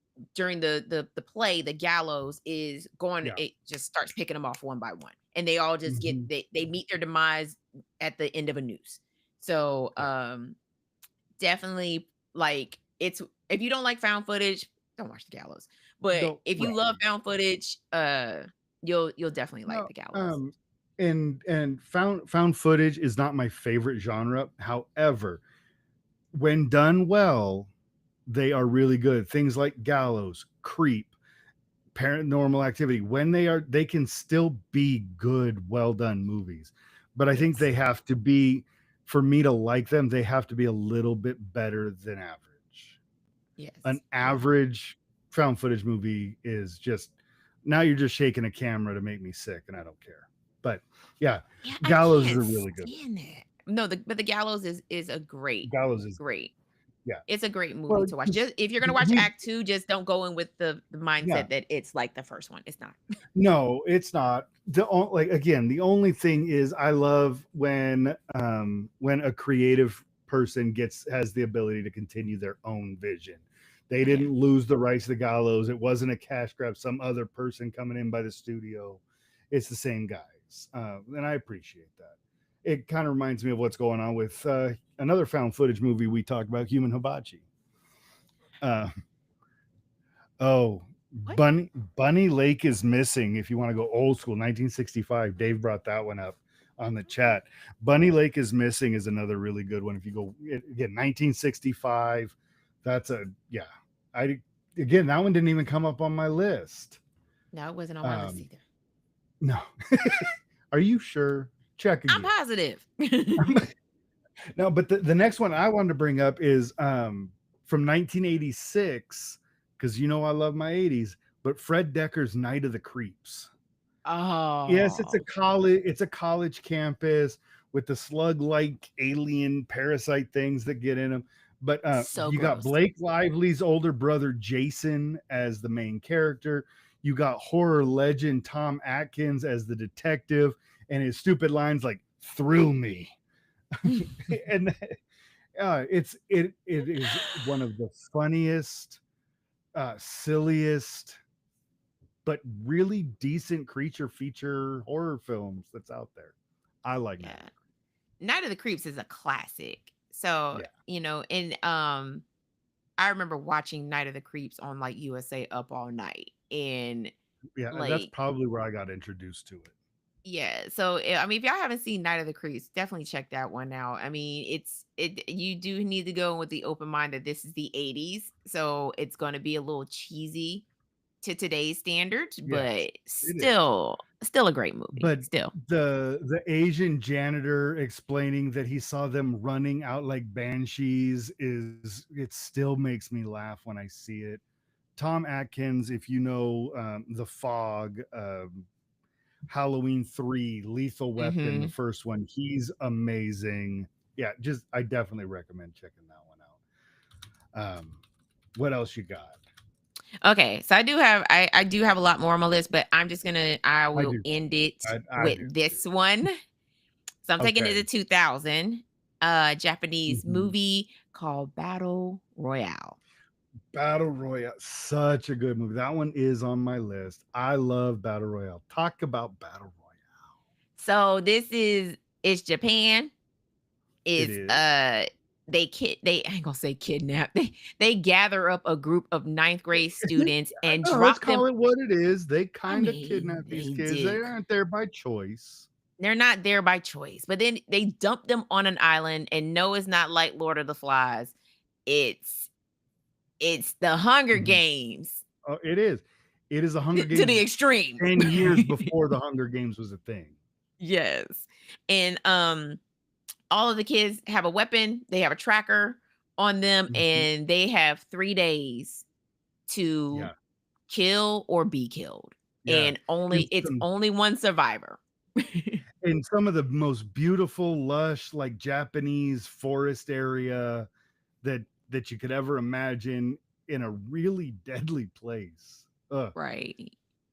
play, the gallows is going, Yeah. it just starts picking them off one by one, and they all just get, they meet their demise at the end of a noose. So definitely, like, it's, if you don't like found footage, don't watch the gallows, but if you love found footage, you'll definitely like the gallows. And found footage is not my favorite genre. However, when done well, they are really good. Things like Gallows, Creep, Paranormal Activity, when they can still be good, well done movies. But I think they have to be, for me to like them, they have to be a little bit better than average. Yes. An average found footage movie is just, now you're just shaking a camera to make me sick, and I don't care. But yeah, Gallows is a really good one. No, but the Gallows is a great. Gallows is great. Yeah, it's a great movie to watch. Just if you're gonna watch Act 2, just don't go in with the mindset that it's like the first one. It's not. No, it's not. The only thing is, I love when a creative person has the ability to continue their own vision. They didn't lose the rights to the Gallows. It wasn't a cash grab. Some other person coming in by the studio. It's the same guys, and I appreciate that. It kind of reminds me of what's going on with another found footage movie we talked about, Human Hibachi. What? Bunny Lake is Missing. If you want to go old school, 1965. Dave brought that one up. on the chat. Bunny Lake is Missing is another really good one. If you go again, 1965, that's a yeah. I again that one didn't even come up on my list. No, it wasn't on my list Um, either. no, are you sure? Check I'm again. positive. No, but the next one I wanted to bring up is from 1986 because you know I love my 80s. But Fred Decker's Night of the Creeps. Yes, Oh, it's a college campus with the slug-like alien parasite things that get in them. But so you got gross. Blake Lively's older brother Jason as the main character. You got horror legend Tom Atkins as the detective, and his stupid lines like "thrill me," and it is one of the funniest, silliest, but really decent creature feature horror films that's out there. I like Night of Yeah. the Creeps. Night of the Creeps is a classic. So, Yeah, and I remember watching Night of the Creeps on like USA Up All Night. And yeah, that's like, probably where I got introduced to it. yeah. So I mean, if y'all haven't seen Night of the Creeps, definitely check that one out. I mean, you do need to go with the open mind that this is the 80s. So it's gonna be a little cheesy to today's standards, Yeah, but it is. still a great movie. But Still. the Asian janitor explaining that he saw them running out like banshees is it still makes me laugh when I see it. Tom Atkins, if you know The Fog, Halloween 3, Lethal Weapon, the Hmm. first one, he's amazing. Yeah, just I definitely recommend checking that one out. What else you got? Okay, so I do have a lot more on my list, but I I will do too. end it I with do too. this one. So I'm taking it to Okay. 2000, Japanese Mhm. movie called Battle Royale. Battle Royale, such a good movie. That one is on my list. I love Battle Royale. Talk about Battle Royale. So it's Japan. It Is is. they I ain't gonna say kidnap. They gather up a group of ninth grade students and No, let's drop them. call it what it is. They I kind of mean, kidnap these they kids. They did. aren't there by choice. They're not there by choice, but then they dump them on an island, and no, it's not like Lord of the Flies. It's it's the Hunger Mhm. Games Oh, it is. It is a Hunger to the Games extreme. 10 years before the Hunger Games was a thing. Yes. And all of the kids have a weapon, they have a tracker on them, Mhm. and they have 3 days to Yeah. kill or be killed. Yeah. And And it's some only one survivor. and some of the most beautiful, lush, like Japanese forest area that you could ever imagine in a really deadly place. Right.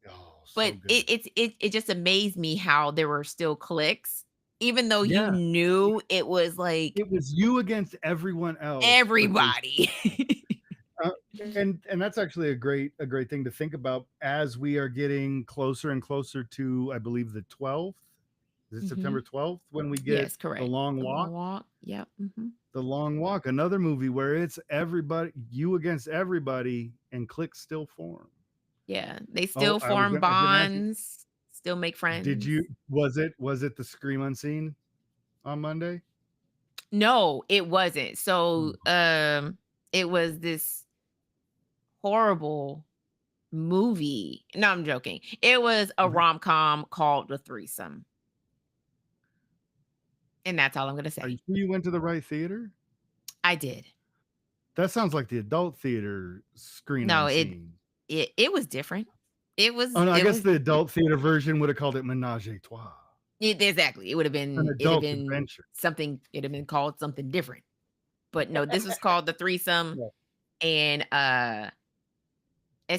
Oh, But so good. it just amazed me how there were still cliques, even though you Yeah, it, knew it was like it was you against everyone else, but there's everybody. uh, and that's actually a great thing to think about as we are getting closer and closer to I believe the 12th. Is it Hmm. September 12th when we get Yes, the correct. long The long walk? walk. Yep. Hmm. The Long Walk, another movie where it's everybody, you against everybody, and cliques still form. Yeah. They Oh, still form I was gonna ask you, bonds, still make did friends. you was it the Scream Unseen on Monday? No, it wasn't. So Mm, it was this horrible movie. No, I'm joking. It was a okay. rom-com called The Threesome. And that's all I'm gonna Are you say. sure you went to the right theater? I did. That sounds like the adult theater Screen No, Unseen. it was different. Oh no, I It guess was the adult theater version would have called it Menage a Trois, exactly. an It'd have adult been adventure. something, it'd have been called something different. But no, this was called The Threesome. Yeah. And as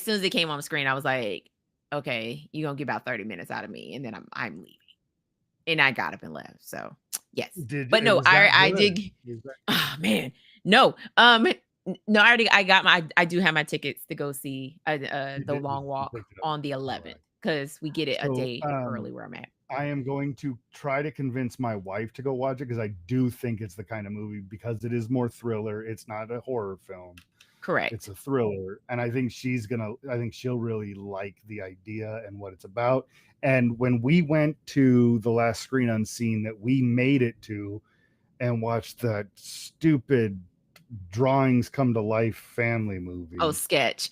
soon as it came on the screen, I was like, okay, you're gonna get about 30 minutes out of me, and then I'm leaving. And I got up and left. So yes. Did But it no, was that I good? did. Was that Oh man. No. No, I got I do have my tickets to go see you the did long you walk picked it up? on the All 11th right. because we get it a So, day early where I'm at. I am going to try to convince my wife to go watch it because I do think it's the kind of movie because it is more thriller. It's not a horror film. It's Correct. a thriller, and I think she'll really like the idea and what it's about. And when we went to the last screen unseen that we made it to and watched that stupid drawings come to life family Oh, movie Sketch.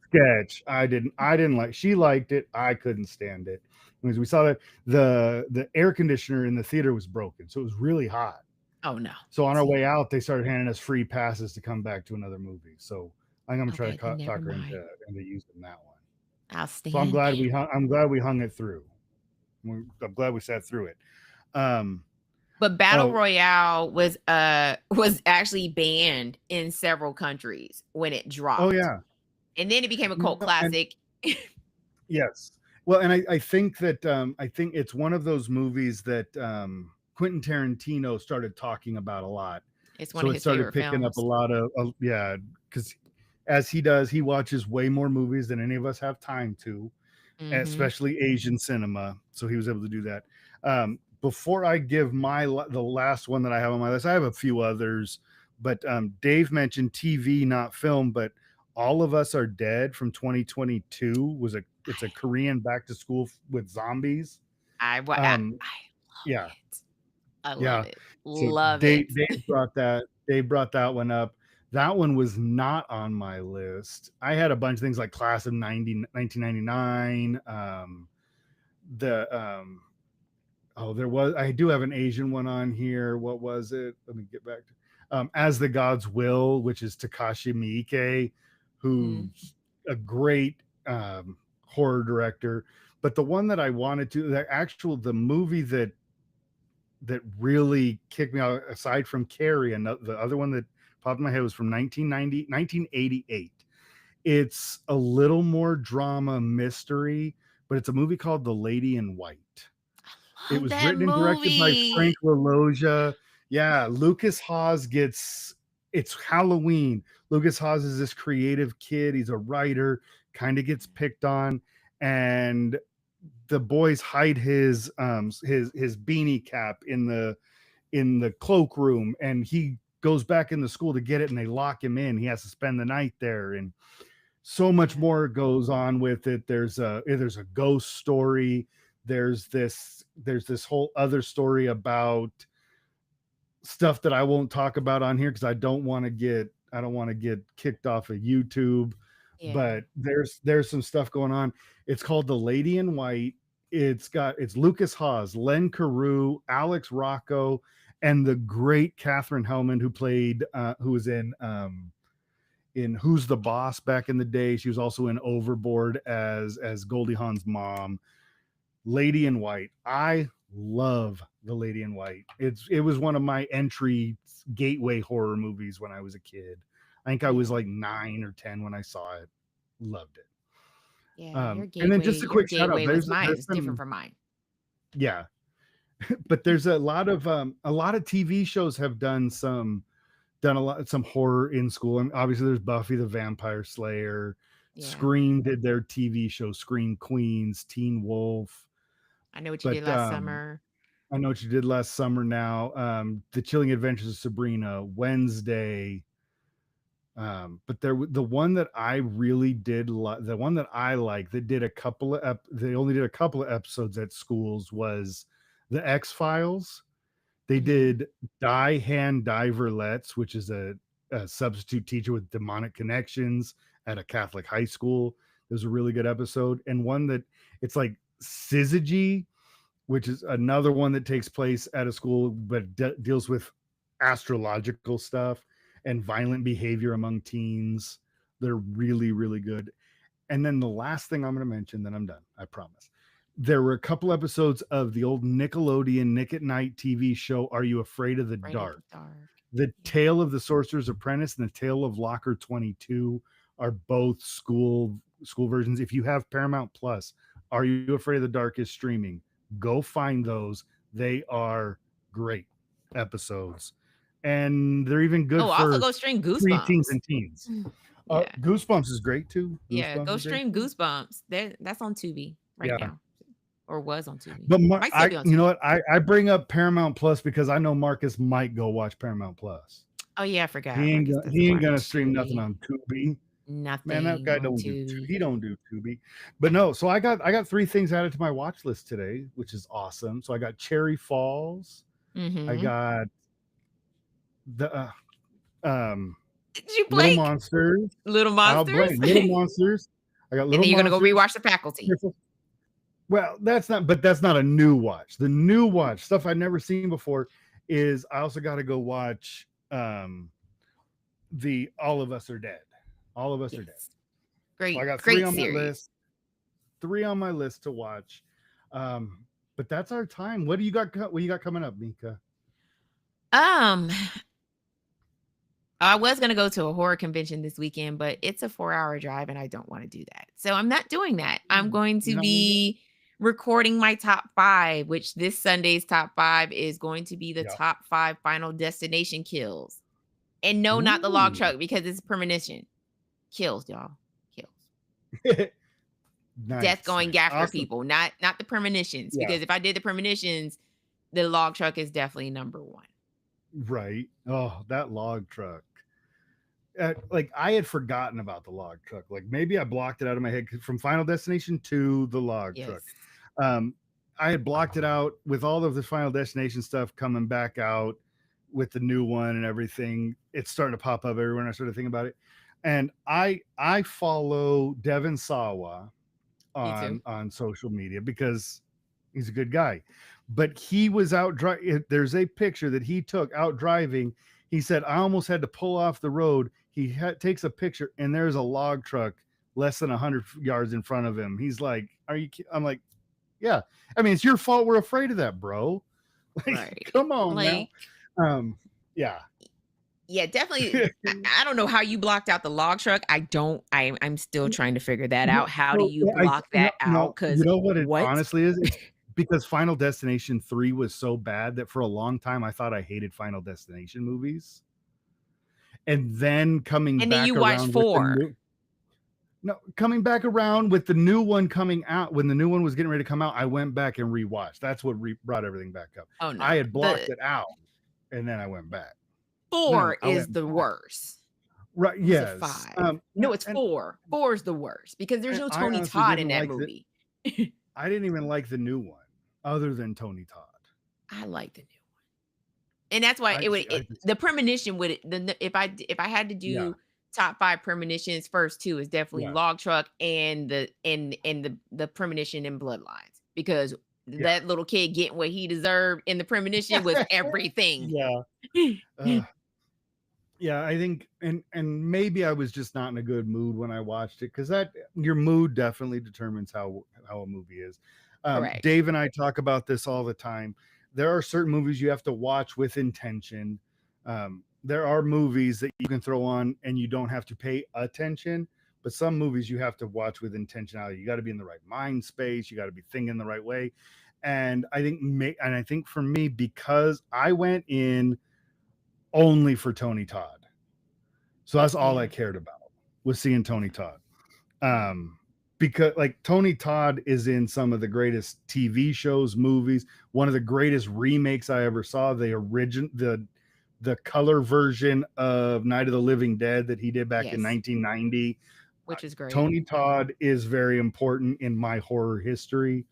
sketch, I didn't like. She liked it, I couldn't stand it because we saw that the air conditioner in the theater was broken, so it was really hot. Oh, no. So on our See? way out, they started handing us free passes to come back to another movie. So I'm gonna try to Okay, then never talk her mind. into using that one. So Outstanding. I'm glad we hung it through. I'm glad we sat through it. Um, But Battle oh Royale was actually banned in several countries when it oh dropped. yeah, And then it became a cult no, and classic. yes. Well, and I think that I think it's one of those movies that Quentin Tarantino started talking about a lot. It's one So of it his started favorite picking up a films. lot of yeah, because as he does, he watches way more movies than any of us have time to, Mhm. especially Asian cinema. So he was able to do that. Before I give the last one that I have on my list, I have a few others, but Dave mentioned TV, not film. But All of Us Are Dead from 2022 was a it's a Korean back to school with zombies. Um, I love yeah, it. I love yeah. it. So Love it. Dave brought that one up. That one was not on my list. I had a bunch of things like Class of 1999. The Oh, I do have an Asian one on here. What was it? Let me get back to As the Gods Will, which is Takashi Miike, Mm. who's a great horror director. But the one that I wanted to, the movie that really kicked me out, aside from Carrie, and the other one that popped in my head was from 1988. It's a little more drama mystery, but it's a movie called The Lady in White. It Love was that written and directed by movie. Frank LaLoggia. Yeah, Lucas Haas gets it's Halloween. Lucas Haas is this creative kid. He's a writer, kind of gets picked on, and the boys hide his beanie cap in the cloakroom, and he goes back in the school to get it, and they lock him in. He has to spend the night there, and so much Yeah. more goes on with it. There's a ghost story. There's this whole other story about stuff that I won't talk about on here because I don't want to get kicked off of YouTube. Yeah. But there's some stuff going on. It's called The Lady in White. It's Lucas Haas, Len Carew, Alex Rocco, and the great Catherine Hellman who was in Who's the Boss back in the day. She was also in Overboard as Goldie Hawn's mom. Lady in White. I love The Lady in White. It was one of my entry gateway horror movies when I was a kid. I think I was Yeah. like 9 or 10 when I saw it. Loved it. Yeah. Your And then gateway, just a your quick shout out. gateway was mine. There's It's different some from mine. yeah, but there's a lot of TV shows have done a lot some horror in school. And obviously there's Buffy the Vampire Slayer. Yeah. Scream did their TV show, Scream Queens, Teen Wolf. I know what you did But last summer. I know what you did last summer now. The Chilling Adventures of Sabrina, Wednesday. But the one that I really did the one that I like that did they only did a couple of episodes at schools was the X-Files. They Mhm. did Die Hand Diverlets, which is a substitute teacher with demonic connections at a Catholic high school. It was a really good episode. And one that it's like Syzygy, which is another one that takes place at a school, but deals with astrological stuff and violent behavior among teens. They're really, really good. And then the last thing I'm going to mention, then I'm done, I promise. There were a couple episodes of the old Nickelodeon Nick at Night TV show, Are You Afraid of the Afraid of the Dark? dark. The Yeah. Tale of the Sorcerer's Apprentice and the Tale of Locker 22 are both school versions. If you have Paramount Plus, Are You Afraid of the Dark is streaming. Go find those. They are great episodes. And they're even good Oh, also for go stream preteens Goosebumps. and teens. Yeah. Goosebumps is great too. Yeah. Goosebumps Go is great stream too. Goosebumps. That's on Tubi right Yeah. now. Or was on Tubi. But Might still be on you know Tubi. what? I bring up Paramount Plus because I know Marcus might go watch Paramount Plus. Oh yeah, I forgot. Marcus doesn't He ain't gonna watch stream nothing Tubi. on Tubi. Man, that Nothing guy on don't do Tubi. he don't do Tubi. But no, so I got 3 things added to my watch list today, which is awesome. So I got Cherry Falls. I Mm-hmm. got the um Did you Little blink? Monsters. Little I'll Monsters? blame Little Monsters. I got And Little then you're gonna go Monsters. rewatch The Faculty. Well, that's not a new watch. The new watch, stuff I'd never seen before, is I also got to go watch the All of Us Are Dead. All of Us Are Dead. Yes. So I got 3 Great on my series. list. 3 on my list to watch. But that's our time. What do you got coming up, Mika? I was gonna go to a horror convention this weekend, but it's a 4-hour drive and I don't want to do that. So I'm not doing that. I'm going to be recording my top 5, which this Sunday's top 5 is going to be the top 5 Final Destination kills. And no, not the log truck, because it's premonition. Kills, y'all. Kills. Nice. Death going after Awesome. people, not the premonitions. Yeah. Because if I did the premonitions, the log truck is definitely number 1. Right. Oh, that log truck. Like I had forgotten about the log truck. Like maybe I blocked it out of my head from Final Destination to the log truck. I had blocked it out with all of the Final Destination stuff coming back out with the new one and everything. It's starting to pop up everywhere, and I started thinking about it. And I follow Devin Sawa on social media because he's a good guy. But he was out driving. There's a picture that he took out driving. He said, I almost had to pull off the road. He takes a picture, and there's a log truck less than 100 yards in front of him. He's like, "Are you?" I'm like, "Yeah." I mean, it's your fault. We're afraid of that, bro. Like, right. Come on, now. Yeah. Yeah, definitely. I don't know how you blocked out the log truck. I'm still trying to figure that out. How do you block that out? Because you know what it honestly is? It's because Final Destination 3 was so bad that for a long time I thought I hated Final Destination movies. And then coming back you around watched 4. Coming back around with the new one coming out, when the new one was getting ready to come out, I went back and rewatched. That's what brought everything back up. Oh no. I had blocked it out, and then I went back. 4 is the worst. Right, yes. 5. No, it's 4. 4 is the worst because there's no Tony Todd in that movie. I didn't even like the new one other than Tony Todd. I like the new one. And that's why the premonition would if I had to do top 5 premonitions, first 2 is definitely log truck and the premonition in Bloodlines, because that little kid getting what he deserved in the premonition was everything. Yeah, I think, and maybe I was just not in a good mood when I watched it, because that your mood definitely determines how a movie is. Dave and I talk about this all the time. There are certain movies you have to watch with intention. There are movies that you can throw on and you don't have to pay attention, but some movies you have to watch with intentionality. You got to be in the right mind space. You got to be thinking the right way. And I think for me, because I went in only for Tony Todd, so that's all I cared about, was seeing Tony Todd. Because like Tony Todd is in some of the greatest TV shows, movies, one of the greatest remakes I ever saw, the color version of Night of the Living Dead that he did back in 1990, which is great. Tony Todd is very important in my horror history,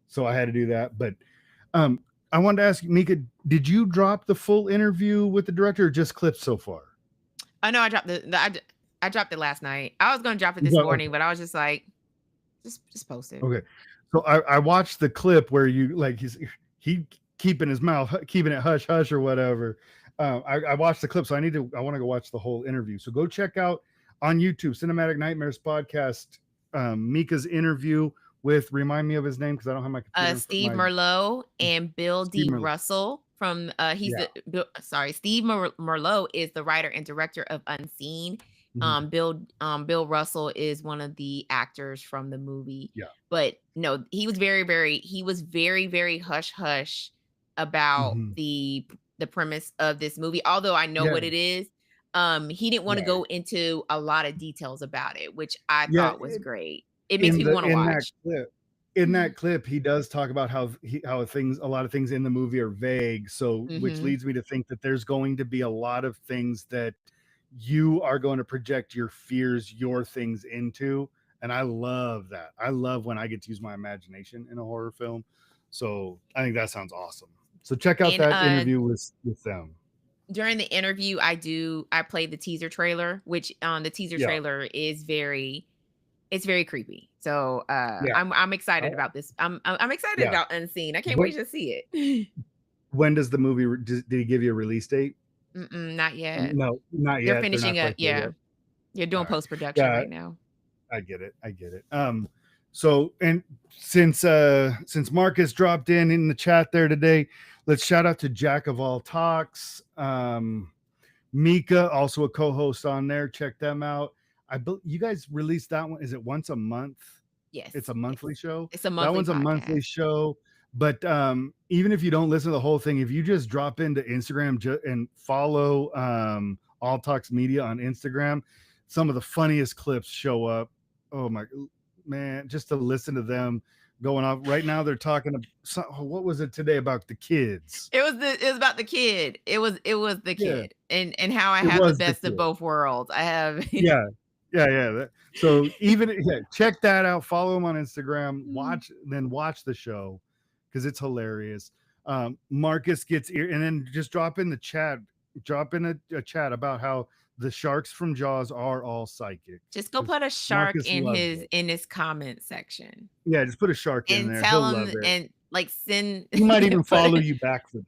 so I had to do that. But I wanted to ask you, Mika, did you drop the full interview with the director or just clips so far? Oh no, I dropped I dropped it last night. I was going to drop it this morning, but I was just like, just post it. Okay. So I watched the clip where you like he keeping his mouth, keeping it hush hush or whatever. I watched the clip, so I want to go watch the whole interview. So go check out on YouTube, Cinematic Nightmares Podcast, Mika's interview with, remind me of his name because I don't have my computer. Steve Merlot and Bill D. Russell from Steve Merlot is the writer and director of Unseen. Bill Russell is one of the actors from the movie. Yeah. But no, he was very, very hush hush about the premise of this movie. Although I know what it is, he didn't want to go into a lot of details about it, which I thought was great. It makes me want to watch. in that clip, he does talk about how a lot of things in the movie are vague. So, which Mm-hmm. leads me to think that there's going to be a lot of things that you are going to project your fears, your things into. And I love that. I love when I get to use my imagination in a horror film. So I think that sounds awesome. So check out And that interview with them. during the interview, I played the teaser trailer, which the teaser Yeah. trailer is it's very creepy. So Yeah. I'm excited Oh, about this. I'm excited yeah. about Unseen. I can't When, wait to see it. when does the movie, did he give you a release date? Mm-mm, not yet. No, not They're yet. They're not finishing up. quite there Yeah, yet. you're All doing right. post production Yeah. right now. I get it. I get it. So and since Marcus dropped in the chat there today, let's shout out to Jack of All Talks. Mika, also a co-host on there. Check them out. You guys released that one. Is it once a month? It's Yes, a yes. monthly show. It's a That monthly one's a monthly podcast. show. But even if you don't listen to the whole thing, if you just drop into Instagram and follow All Talks Media on Instagram, some of the funniest clips show up. Oh my man, just to listen to them going off. Right now they're talking what was it today about the kids? It was about the kid. It was the Yeah, kid and how I it have the was the best of kid. both worlds. I have Yeah. Yeah. So even check that out. Follow them on Instagram. Watch the show because it's hilarious. Marcus gets and then just drop in the chat. Drop in a chat about how the sharks from Jaws are all psychic. just go put a shark Marcus loves it. in his comment section Yeah, just put a shark in and there. tell He'll love him it. and like send He might even put follow you back for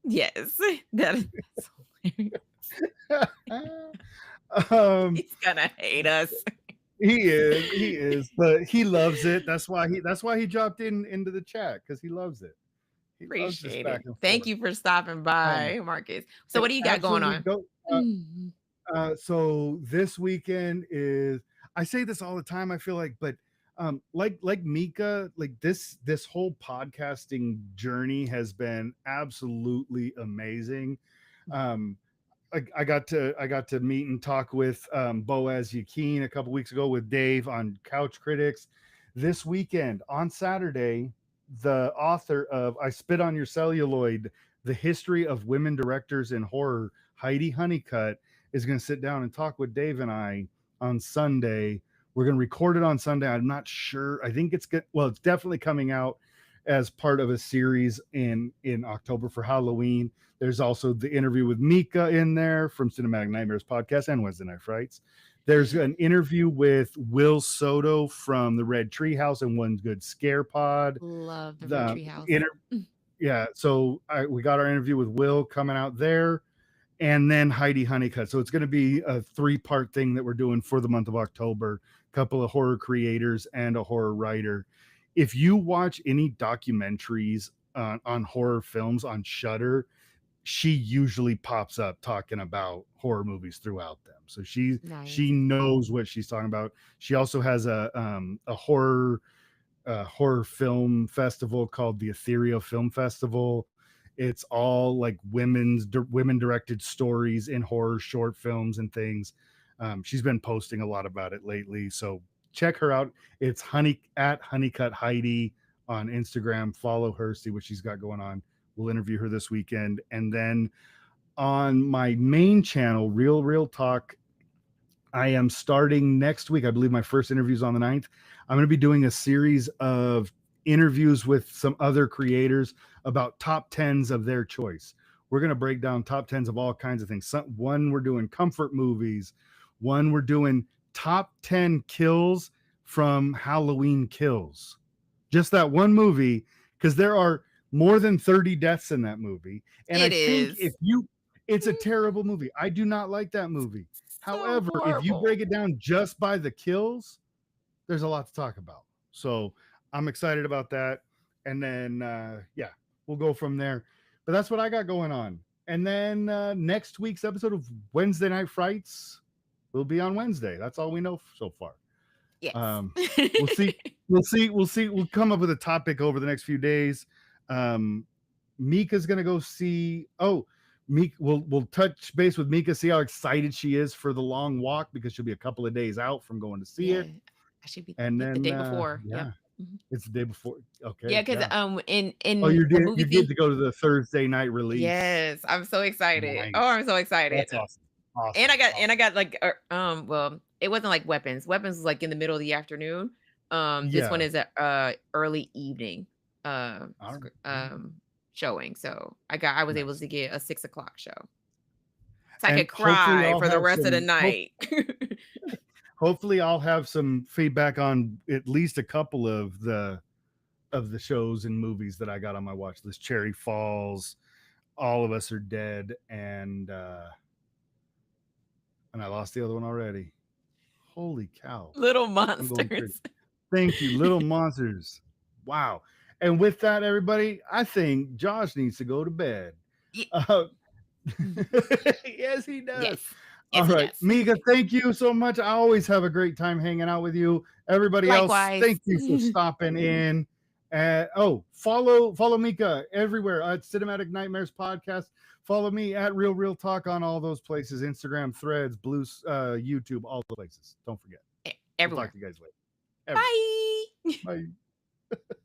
yes. That is hilarious. that. um, He's gonna hate us. He is, but he loves it. That's why he dropped into the chat because he loves it. He loves this Appreciate back it. and Thank forth. you for stopping by, Marcus. So what do you got going Absolutely on? go. So this weekend is. I say this all the time. I feel but like Mika, like this whole podcasting journey has been absolutely amazing. Um, I got to meet and talk with Boaz Yakin a couple weeks ago with Dave on Couch Critics. This weekend on Saturday, the author of I Spit on Your Celluloid: The History of Women Directors in Horror, Heidi Honeycutt, is going to sit down and talk with Dave and I on Sunday. We're going to record it on Sunday. I'm not sure. I think it's good. Well, it's definitely coming out as part of a series in October for Halloween. There's also the interview with Mika in there from Cinematic Nightmares podcast and Wednesday Night Frights. There's an interview with Will Soto from the Red Treehouse and One Good Scare Pod. Love the Red Tree House. Yeah, so we got our interview with Will coming out there, and then Heidi Honeycutt. So it's going to be a 3-part thing that we're doing for the month of October. A couple of horror creators and a horror writer. If you watch any documentaries on horror films on Shudder, she usually pops up talking about horror movies throughout them. So she knows what she's talking about. She also has a horror film festival called the Ethereal Film Festival. It's all like women directed stories in horror short films and things. She's been posting a lot about it lately, so check her out. It's at Honeycutt Heidi on Instagram. Follow her, see what she's got going on. We'll interview her this weekend. And then on my main channel, Real Talk, I am starting next week. I believe my first interview is on the 9th. I'm going to be doing a series of interviews with some other creators about top 10s of their choice. We're going to break down top 10s of all kinds of things. One, we're doing comfort movies. One, we're doing top 10 kills from Halloween Kills. Just that one movie, because there are more than 30 deaths in that movie. And I think it's a terrible movie. I do not like that movie. However, if you break it down just by the kills, there's a lot to talk about. So I'm excited about that. And then, we'll go from there. But that's what I got going on. And then next week's episode of Wednesday Night Frights will be on Wednesday. That's all we know so far. Yes. We'll see. We'll come up with a topic over the next few days. Mika's gonna go see. We'll touch base with Mika, see how excited she is for the long walk because she'll be a couple of days out from going to see it. I should be and then the day before. Yeah. Mhm. It's the day before. Yeah, Okay, because yeah. in Oh, in the you movie get thea to go to the Thursday night release. yes, I'm so excited. Oh, Nice. I'm so excited. That's awesome. And Awesome. I Awesome. got like well, it wasn't like Weapons. Weapons was like in the middle of the afternoon. This one Yeah. is a early evening All right. All right. showing. So I was able Nice. to get a 6 o'clock show. So I And could cry for the rest of the night. hopefully I'll have some feedback on at least a couple of the shows and movies that I got on my watch list. Cherry Falls, All of Us Are Dead, and I lost the other one already. Holy cow. Little I'm going crazy. monsters. Thank you, Little Monsters. Wow. And with that, everybody, I think Josh needs to go to bed. Ye- Uh, yes, he does. yes. All Yes, he right, does. Mika, thank you so much. I always have a great time hanging out with you. Everybody else, Likewise. thank you for stopping in. Follow Mika everywhere at Cinematic Nightmares Podcast. Follow me at Real Talk on all those places: Instagram, Threads, Blue, YouTube, all the places. Don't forget. We'll talk Everywhere. to you guys later. Everywhere. Bye. Bye.